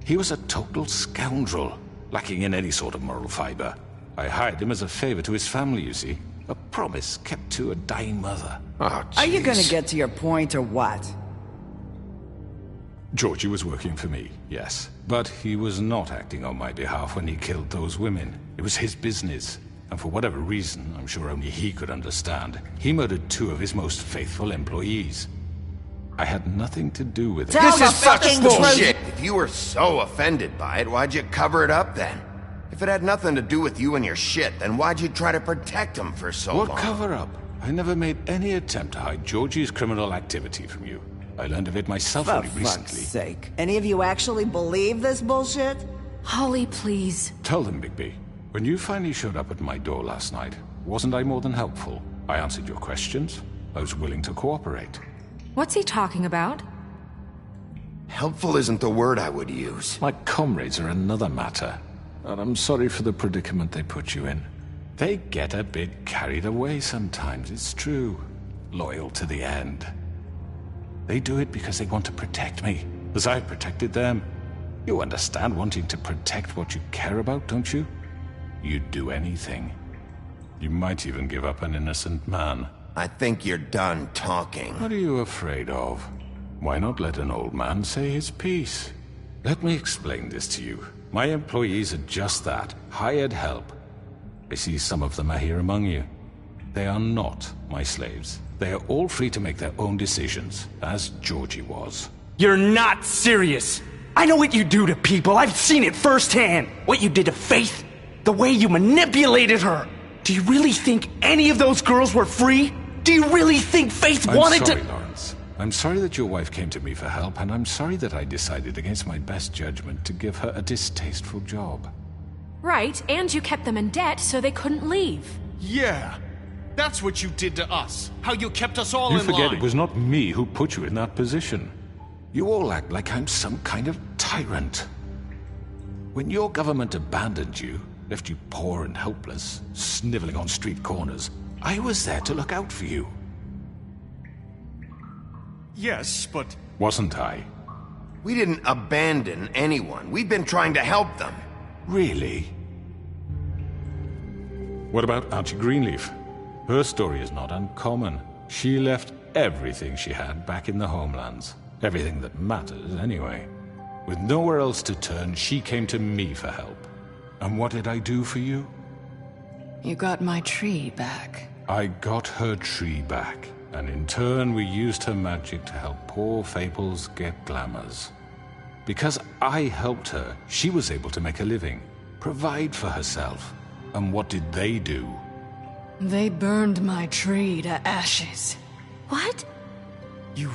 He was a total scoundrel, lacking in any sort of moral fiber. I hired him as a favor to his family, you see. A promise kept to a dying mother. Oh, Are you gonna jeez. get to your point or what? Georgie was working for me, yes. But he was not acting on my behalf when he killed those women. It was his business. And for whatever reason, I'm sure only he could understand, he murdered 2 of his most faithful employees. I had nothing to do with it. Tell This the is such fucking bullshit. truth. If you were so offended by it, why'd you cover it up then? If it had nothing to do with you and your shit, then why'd you try to protect him for so What long? cover up? I never made any attempt to hide Georgie's criminal activity from you. I learned of it myself For only fuck's recently. sake. Any of you actually believe this bullshit? Holly, please. Tell them, Bigby. When you finally showed up at my door last night, wasn't I more than helpful? I answered your questions. I was willing to cooperate. What's he talking about? Helpful isn't the word I would use. My comrades are another matter, and I'm sorry for the predicament they put you in. They get a bit carried away sometimes, it's true. Loyal to the end. They do it because they want to protect me, as I've protected them. You understand wanting to protect what you care about, don't you? You'd do anything. You might even give up an innocent man. I think you're done talking. What are you afraid of? Why not let an old man say his piece? Let me explain this to you. My employees are just that, hired help. I see some of them are here among you. They are not my slaves. They are all free to make their own decisions, as Georgie was. You're not serious! I know what you do to people. I've seen it firsthand. What you did to Faith. The way you manipulated her. Do you really think any of those girls were free? Do you really think Faith wanted to— I'm sorry, Lawrence. I'm sorry that your wife came to me for help, and I'm sorry that I decided against my best judgment to give her a distasteful job. Right, and you kept them in debt so they couldn't leave. Yeah. That's what you did to us. How you kept us all You in line. forget it was not me who put you in that position. You all act like I'm some kind of tyrant. When your government abandoned you, left you poor and helpless, sniveling on street corners, I was there to look out for you. Yes, but... Wasn't I? We didn't abandon anyone. We've been trying to help them. Really? What about Auntie Greenleaf? Her story is not uncommon. She left everything she had back in the homelands. Everything that matters, anyway. With nowhere else to turn, she came to me for help. And what did I do for you? You got my tree back. I got her tree back, and in turn we used her magic to help poor Fables get glamours. Because I helped her, she was able to make a living, provide for herself. And what did they do? They burned my tree to ashes. What? You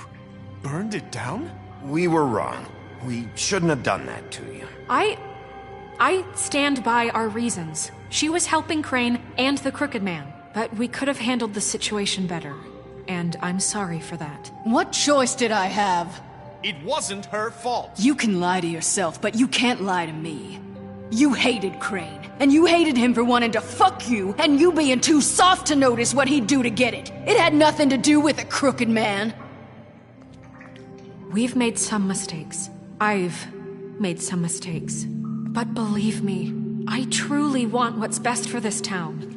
burned it down? We were wrong. We shouldn't have done that to you. I stand by our reasons. She was helping Crane and the Crooked Man, but we could have handled the situation better. And I'm sorry for that. What choice did I have? It wasn't her fault. You can lie to yourself, but you can't lie to me. You hated Crane, and you hated him for wanting to fuck you, and you being too soft to notice what he'd do to get it. It had nothing to do with a Crooked Man. We've made some mistakes. I've made some mistakes. But believe me, I truly want what's best for this town.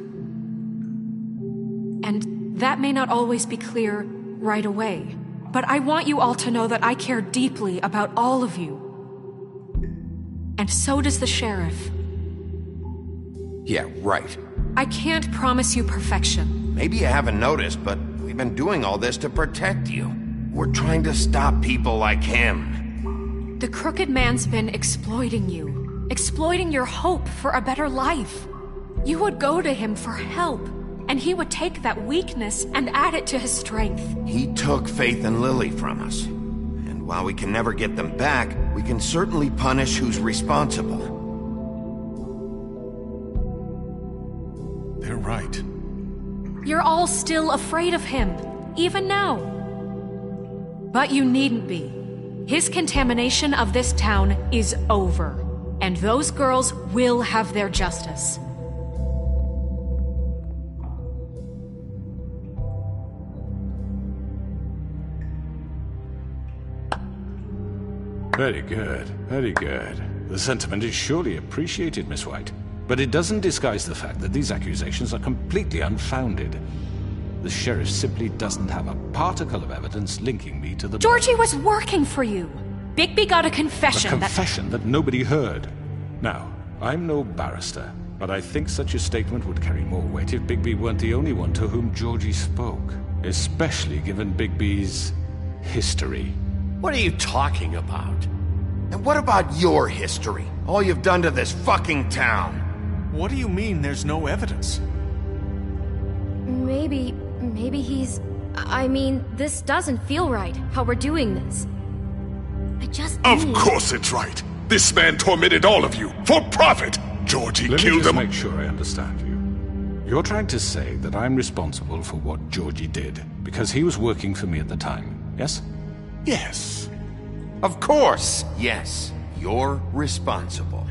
And that may not always be clear right away, but I want you all to know that I care deeply about all of you. And so does the sheriff. Yeah, right. I can't promise you perfection. Maybe you haven't noticed, but we've been doing all this to protect you. We're trying to stop people like him. The Crooked Man's been exploiting you, exploiting your hope for a better life. You would go to him for help, and he would take that weakness and add it to his strength. He took Faith and Lily from us. And while we can never get them back, we can certainly punish who's responsible. They're right. You're all still afraid of him, even now. But you needn't be. His contamination of this town is over, and those girls will have their justice. Very good, very good. The sentiment is surely appreciated, Miss White. But it doesn't disguise the fact that these accusations are completely unfounded. The sheriff simply doesn't have a particle of evidence linking me to the... Georgie was working for you. Bigby got a confession A confession that nobody heard. Now, I'm no barrister, but I think such a statement would carry more weight if Bigby weren't the only one to whom Georgie spoke. Especially given Bigby's history. What are you talking about? And what about your history? All you've done to this fucking town. What do you mean there's no evidence? Maybe he's... I mean, this doesn't feel right, how we're doing this. I just Of course it's right. This man tormented all of you, for profit. Georgie killed them. Let me just make sure I understand you. You're trying to say that I'm responsible for what Georgie did, because he was working for me at the time, yes? Yes. Of course, yes. You're responsible.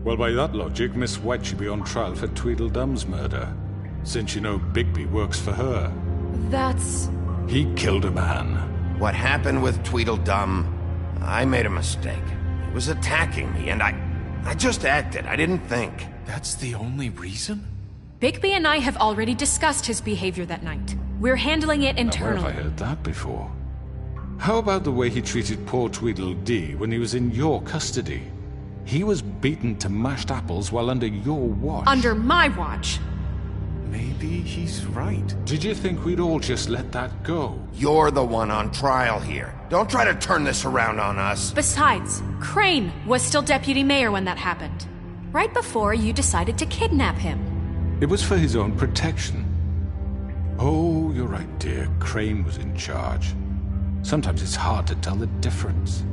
Well, by that logic, Miss White should be on trial for Tweedledum's murder, since you know Bigby works for her. That's... He killed a man. What happened with Tweedledum, I made a mistake. He was attacking me, and I just acted. I didn't think. That's the only reason? Bigby and I have already discussed his behavior that night. We're handling it internally. Now, where have I heard that before? How about the way he treated poor Tweedledee when he was in your custody? He was beaten to mashed apples while under your watch. Under my watch. Maybe he's right. Did you think we'd all just let that go? You're the one on trial here. Don't try to turn this around on us. Besides, Crane was still deputy mayor when that happened. Right before you decided to kidnap him. It was for his own protection. Oh, you're right, dear. Crane was in charge. Sometimes it's hard to tell the difference.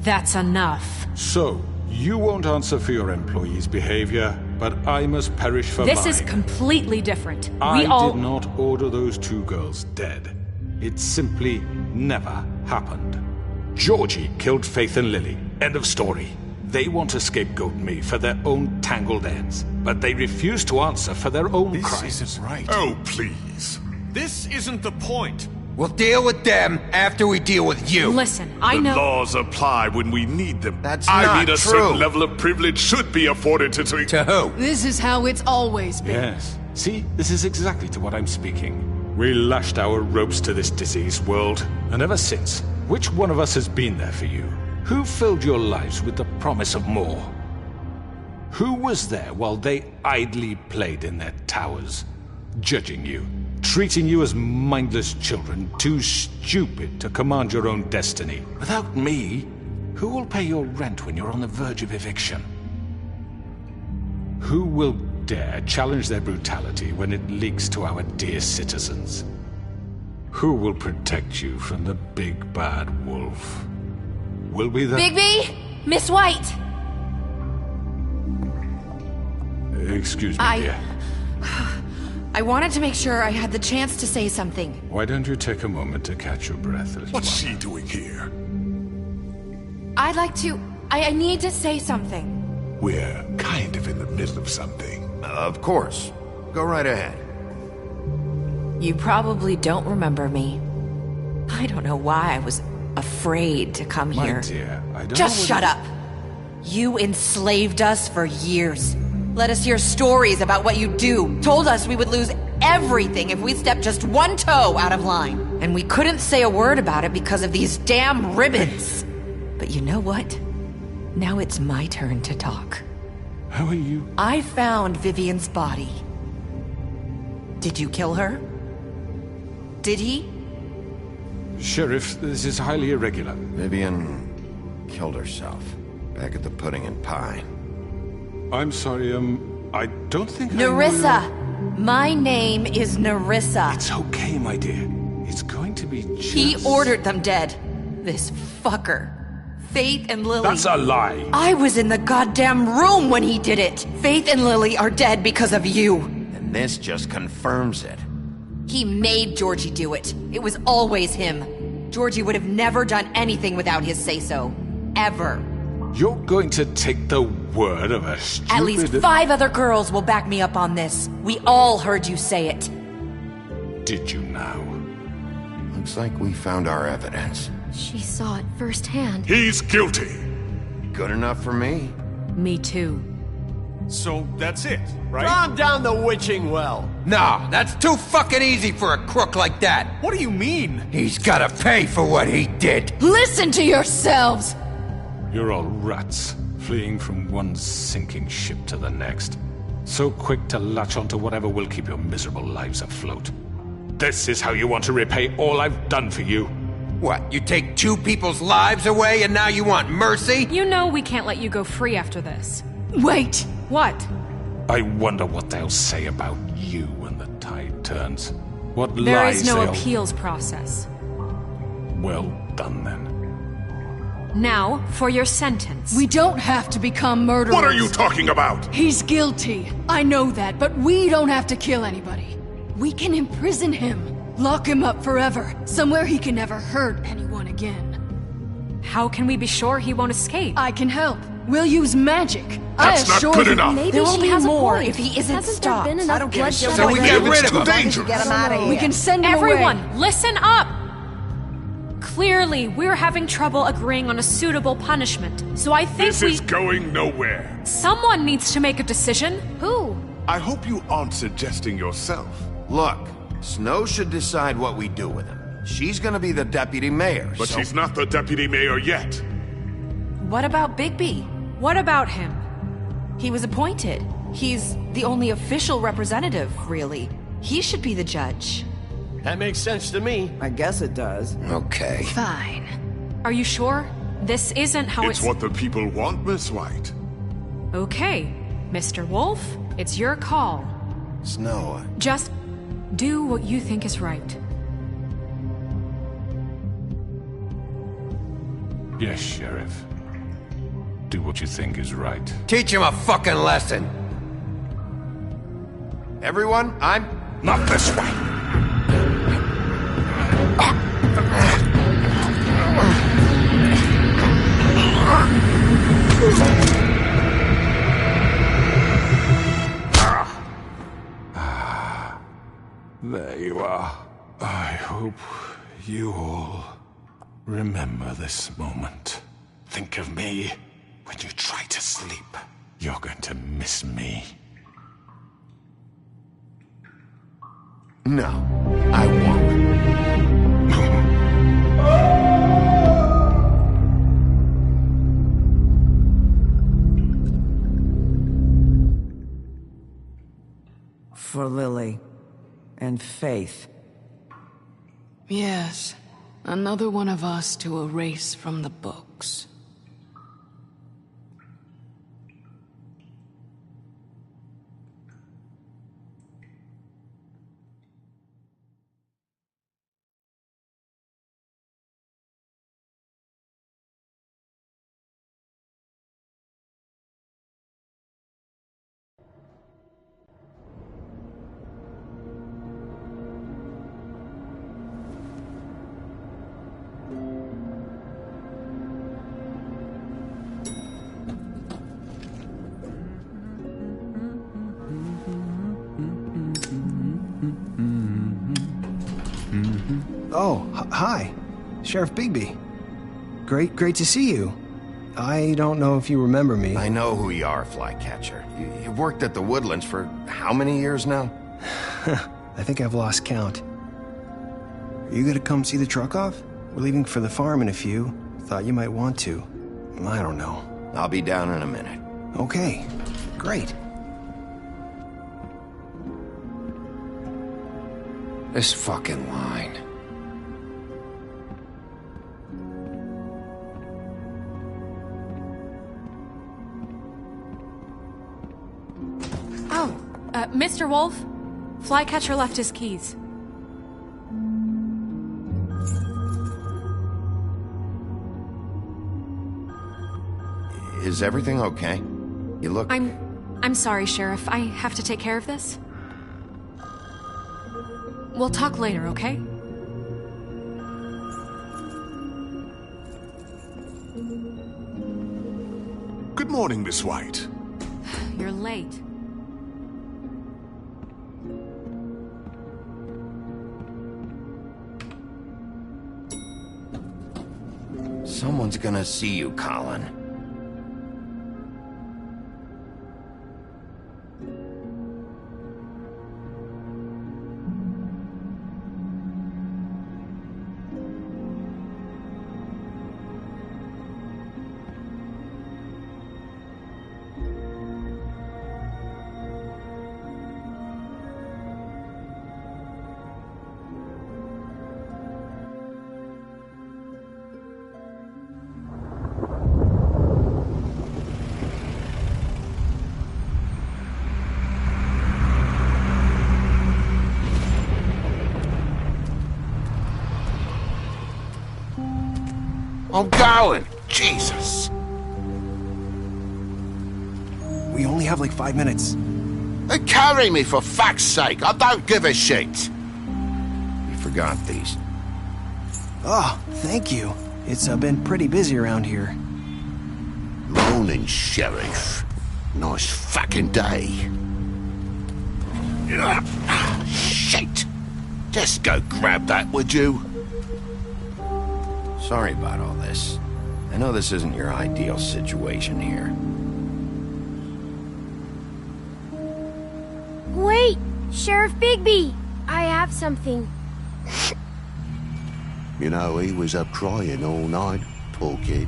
That's enough. So, you won't answer for your employees' behavior, but I must perish for mine. This is completely different. I did not order those 2 girls dead. It simply never happened. Georgie killed Faith and Lily. End of story. They want to scapegoat me for their own tangled ends, but they refuse to answer for their own crimes. This isn't right. Oh, please. This isn't the point. We'll deal with them after we deal with you. Listen, I know... The laws apply when we need them. That's I not mean, a true. certain level of privilege should be afforded to... To who? This is how it's always been. Yes. See, this is exactly to what I'm speaking. We lashed our ropes to this diseased world, and ever since, which one of us has been there for you? Who filled your lives with the promise of more? Who was there while they idly played in their towers, judging you, treating you as mindless children, too stupid to command your own destiny? Without me, who will pay your rent when you're on the verge of eviction? Who will dare challenge their brutality when it leaks to our dear citizens? Who will protect you from the big bad wolf? Will be the... Bigby! Miss White! Excuse me, dear. I wanted to make sure I had the chance to say something. Why don't you take a moment to catch your breath a little What's while? she doing here? I'd like to... I need to say something. We're kind of in the middle of something. Of course. Go right ahead. You probably don't remember me. I don't know why I was afraid to come My here. dear, I don't Just know shut up. You enslaved us for years. Let us hear stories about what you do. Told us we would lose everything if we stepped just one toe out of line. And we couldn't say a word about it because of these damn ribbons. But you know what? Now it's my turn to talk. How are you? I found Vivian's body. Did you kill her? Did he? Sheriff, this is highly irregular. Vivian killed herself back at the Pudding and Pie. I'm sorry, I don't think Nerissa! My name is Nerissa. It's okay, my dear. It's going to be just... He ordered them dead. This fucker. Faith and Lily. That's a lie. I was in the goddamn room when he did it. Faith and Lily are dead because of you. And this just confirms it. He made Georgie do it. It was always him. Georgie would have never done anything without his say-so. Ever. You're going to take the word of a stupid... At least 5 other girls will back me up on this. We all heard you say it. Did you now? Looks like we found our evidence. She saw it firsthand. He's guilty. Good enough for me. Me too. So that's it, right? Calm down the witching well. No, that's too fucking easy for a crook like that. What do you mean? He's gotta pay for what he did. Listen to yourselves! You're all rats, fleeing from one sinking ship to the next. So quick to latch onto whatever will keep your miserable lives afloat. This is how you want to repay all I've done for you. What, you take 2 people's lives away and now you want mercy? You know we can't let you go free after this. Wait! What? I wonder what they'll say about you when the tide turns. What There lies is no they'll... appeals process. Well done, then. Now, for your sentence. We don't have to become murderers. What are you talking about? He's guilty. I know that, but we don't have to kill anybody. We can imprison him. Lock him up forever. Somewhere he can never hurt anyone again. How can we be sure he won't escape? I can help. We'll use magic. That's not good enough. Maybe there will be more if he isn't Hasn't stopped. there been enough I don't give a bloodshed? shit. So we get rid of him. Dangerous. Get him out of here. We can send him Everyone, away. listen up! Clearly, we're having trouble agreeing on a suitable punishment, so I think This is going nowhere. Someone needs to make a decision. Who? I hope you aren't suggesting yourself. Look, Snow should decide what we do with him. She's gonna be the deputy mayor, But she's not the deputy mayor yet. What about Bigby? What about him? He was appointed. He's the only official representative, really. He should be the judge. That makes sense to me. I guess it does. Okay. Fine. Are you sure? This isn't how It's what the people want, Miss White. Okay, Mr. Wolf, it's your call. Snow. Just do what you think is right. Yes, Sheriff. Do what you think is right. Teach him a fucking lesson. Everyone, I'm... Not this way! There you are. I hope you all remember this moment. Think of me when you try to sleep. You're going to miss me. No, I won't. For Lily. And Faith. Yes. Another one of us to erase from the books. Oh, hi. Sheriff Bigby. Great to see you. I don't know if you remember me. I know who you are, Flycatcher. You've worked at the Woodlands for how many years now? I think I've lost count. Are you gonna come see the truck off? We're leaving for the farm in a few. Thought you might want to. I don't know. I'll be down in a minute. Okay, great. This fucking line. Oh, Mr. Wolf, Flycatcher left his keys. Is everything okay? You look... I'm sorry, Sheriff. I have to take care of this. We'll talk later, okay? Good morning, Miss White. You're late. Someone's gonna see you, Colin. I'm going! Jesus! We only have like 5 minutes. They carry me for fuck's sake! I don't give a shit! You forgot these. Oh, thank you. It's been pretty busy around here. Morning, Sheriff. Nice fucking day. Shit! Just go grab that, would you? Sorry about all this. I know this isn't your ideal situation here. Wait! Sheriff Bigby! I have something. You know, he was up crying all night, poor kid.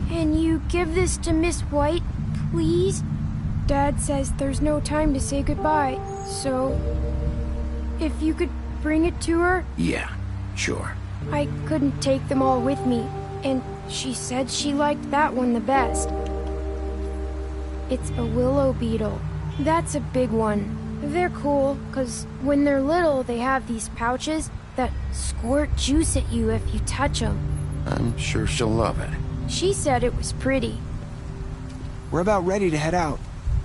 Can you give this to Miss White, please? Dad says there's no time to say goodbye, so... if you could bring it to her? Yeah, sure. I couldn't take them all with me, and she said she liked that one the best. It's a willow beetle. That's a big one. They're cool, 'cause when they're little, they have these pouches that squirt juice at you if you touch them. I'm sure she'll love it. She said it was pretty. We're about ready to head out.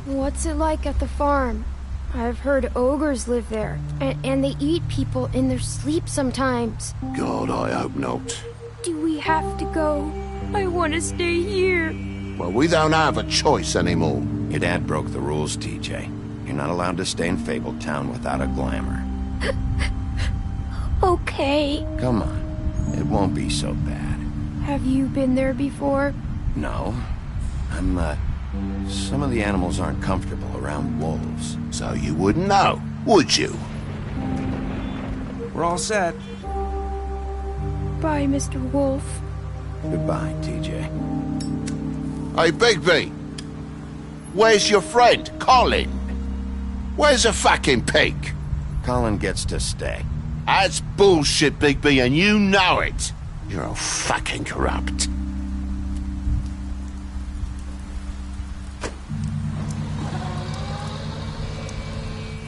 What's it like at the farm? I've heard ogres live there, and they eat people in their sleep sometimes. God, I hope not. Do we have to go? I want to stay here. Well, we don't have a choice anymore. Your dad broke the rules, TJ. You're not allowed to stay in Fabletown without a glamour. Okay. Come on. It won't be so bad. Have you been there before? No. Some of the animals aren't comfortable around wolves. So you wouldn't know, would you? We're all set. Bye, Mr. Wolf. Goodbye, TJ. Hey, Bigby. Where's your friend, Colin? Where's the fucking pig? Colin gets to stay. That's bullshit, Bigby, and you know it. You're all fucking corrupt.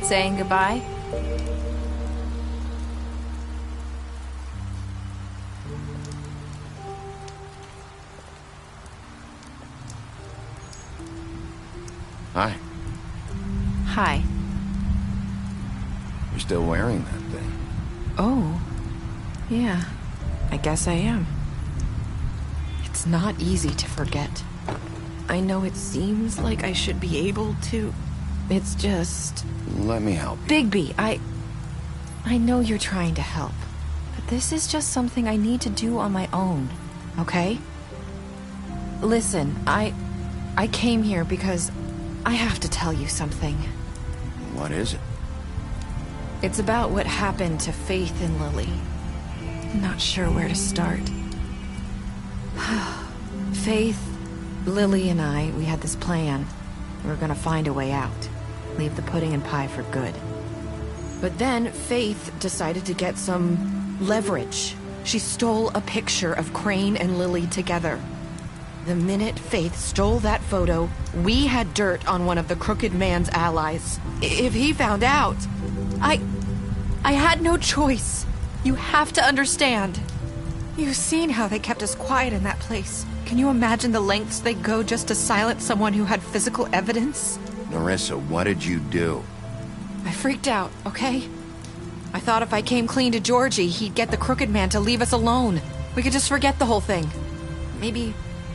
Saying goodbye? Hi. Hi. You're still wearing that thing. Oh. Yeah. I guess I am. It's not easy to forget. I know it seems like I should be able to. It's just... Let me help you. Bigby, I know you're trying to help. But this is just something I need to do on my own. Okay? Listen, I came here because I have to tell you something. What is it? It's about what happened to Faith and Lily. I'm not sure where to start. Faith, Lily, and we had this plan. We were gonna find a way out. Leave the pudding and pie for good. But then Faith decided to get some leverage. She stole a picture of Crane and Lily together. The minute Faith stole that photo, we had dirt on one of the Crooked Man's allies. If he found out, I had no choice. You have to understand. You've seen how they kept us quiet in that place. Can you imagine the lengths they'd go just to silence someone who had physical evidence? Nerissa, what did you do? I freaked out, okay? I thought if I came clean to Georgie, he'd get the Crooked Man to leave us alone. We could just forget the whole thing. Maybe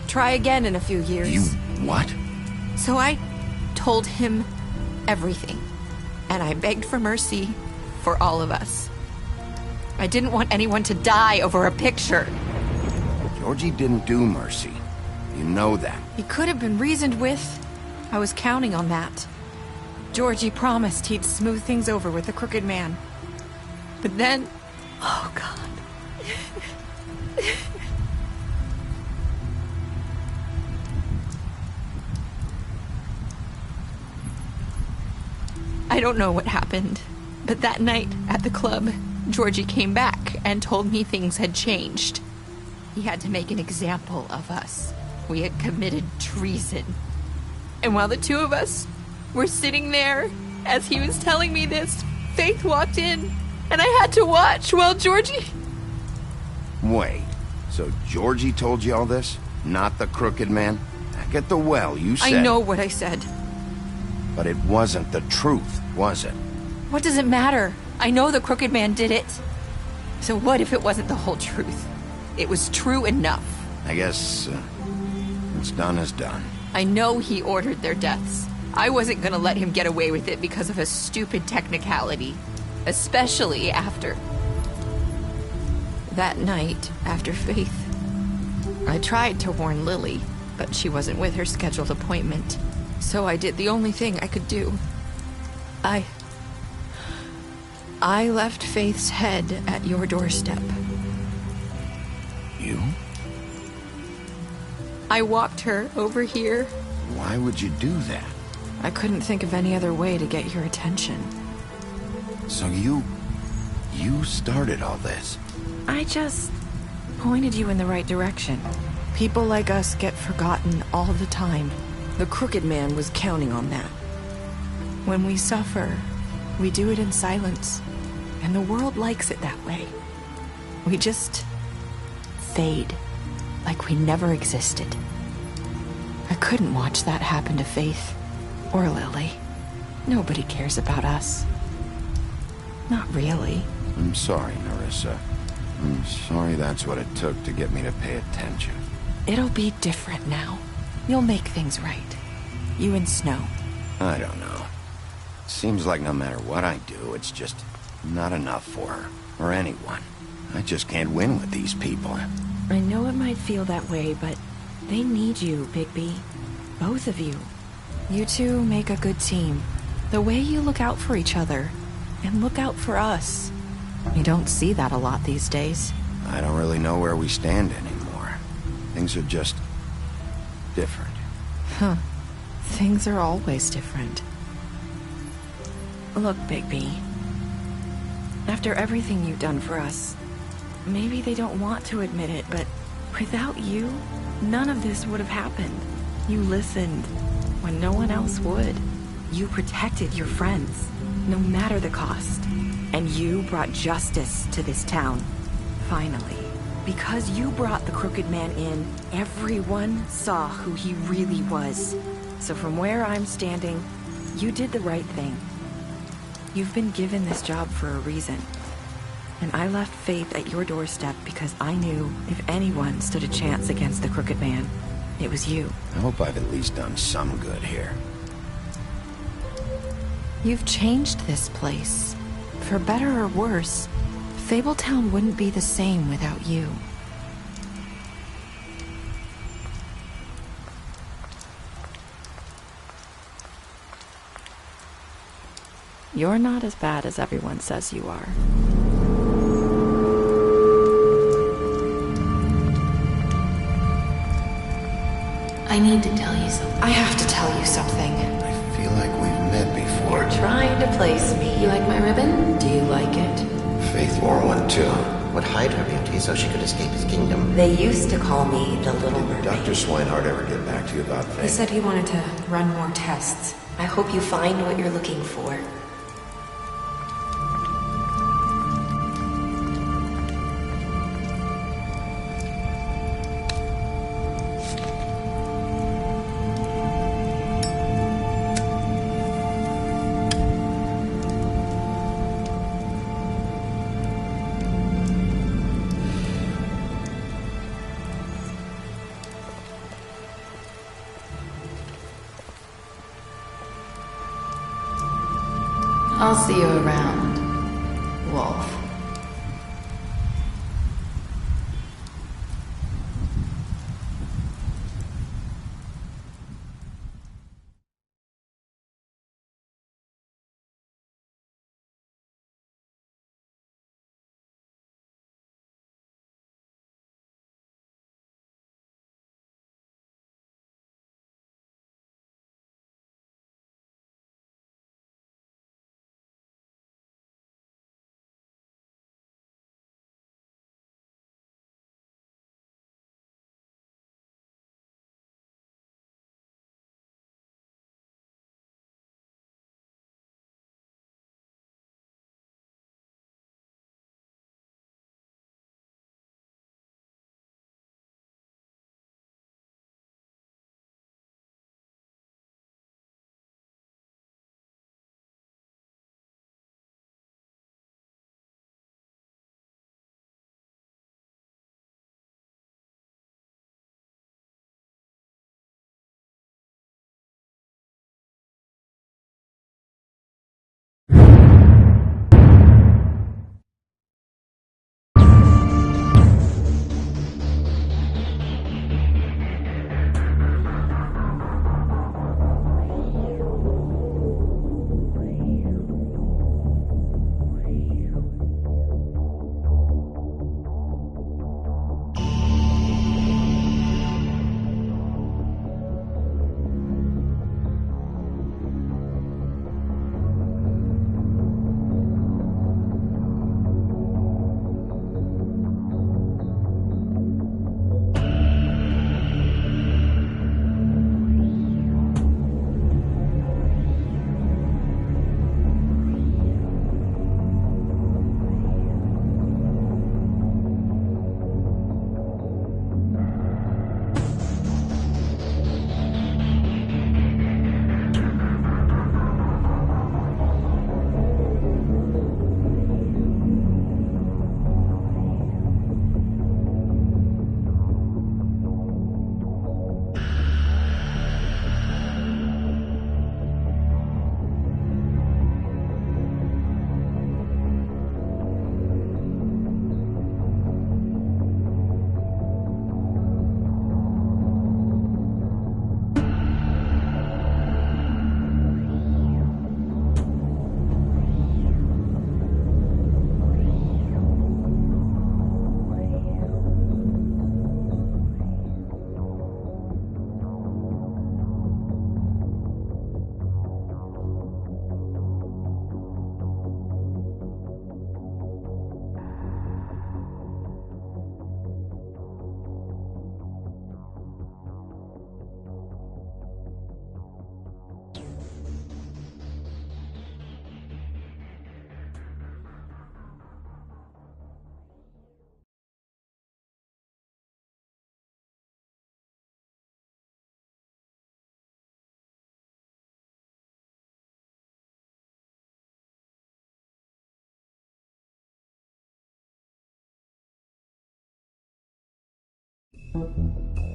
try again in a few years. You what? So I told him everything. And I begged for mercy for all of us. I didn't want anyone to die over a picture. Georgie didn't do mercy. You know that. He could have been reasoned with. I was counting on that. Georgie promised he'd smooth things over with the Crooked Man. But then... Oh, God. I don't know what happened, but that night at the club, Georgie came back and told me things had changed. He had to make an example of us. We had committed treason. And while the two of us were sitting there, as he was telling me this, Faith walked in, and I had to watch while Georgie... Wait, so Georgie told you all this? Not the Crooked Man? Back at the well, you said... I know what I said. But it wasn't the truth, was it? What does it matter? I know the Crooked Man did it. So what if it wasn't the whole truth? It was true enough. I guess what's done is done. I know he ordered their deaths. I wasn't gonna let him get away with it because of a stupid technicality. Especially after... that night, after Faith. I tried to warn Lily, but she wasn't with her scheduled appointment. So I did the only thing I could do. I left Faith's head at your doorstep. You? I walked her over here. Why would you do that? I couldn't think of any other way to get your attention. So you started all this? I just pointed you in the right direction. People like us get forgotten all the time. The Crooked Man was counting on that. When we suffer, we do it in silence, and the world likes it that way. We just fade, like we never existed. I couldn't watch that happen to Faith, or Lily. Nobody cares about us. Not really. I'm sorry, Nerissa. I'm sorry that's what it took to get me to pay attention. It'll be different now. You'll make things right. You and Snow. I don't know. Seems like no matter what I do, it's just not enough for her, or anyone. I just can't win with these people. I know it might feel that way, but they need you, Bigby. Both of you. You two make a good team. The way you look out for each other, and look out for us. You don't see that a lot these days. I don't really know where we stand anymore. Things are just different. Huh. Things are always different. Look, Bigby. After everything you've done for us, maybe they don't want to admit it, but without you, none of this would have happened. You listened when no one else would. You protected your friends, no matter the cost. And you brought justice to this town. Finally. Because you brought the Crooked Man in, everyone saw who he really was. So from where I'm standing, you did the right thing. You've been given this job for a reason. And I left Faith at your doorstep because I knew if anyone stood a chance against the Crooked Man, it was you. I hope I've at least done some good here. You've changed this place. For better or worse, Fabletown wouldn't be the same without you. You're not as bad as everyone says you are. I need to tell you something. I have to tell you something. I feel like we've met before. You're trying to place me. You like my ribbon? Do you like it? Faith wore one too. Would hide her beauty so she could escape his kingdom. They used to call me the Little Mermaid. Did Dr. Swinehart ever get back to you about Faith? He said he wanted to run more tests. I hope you find what you're looking for. I'll see you around, Wolf. it.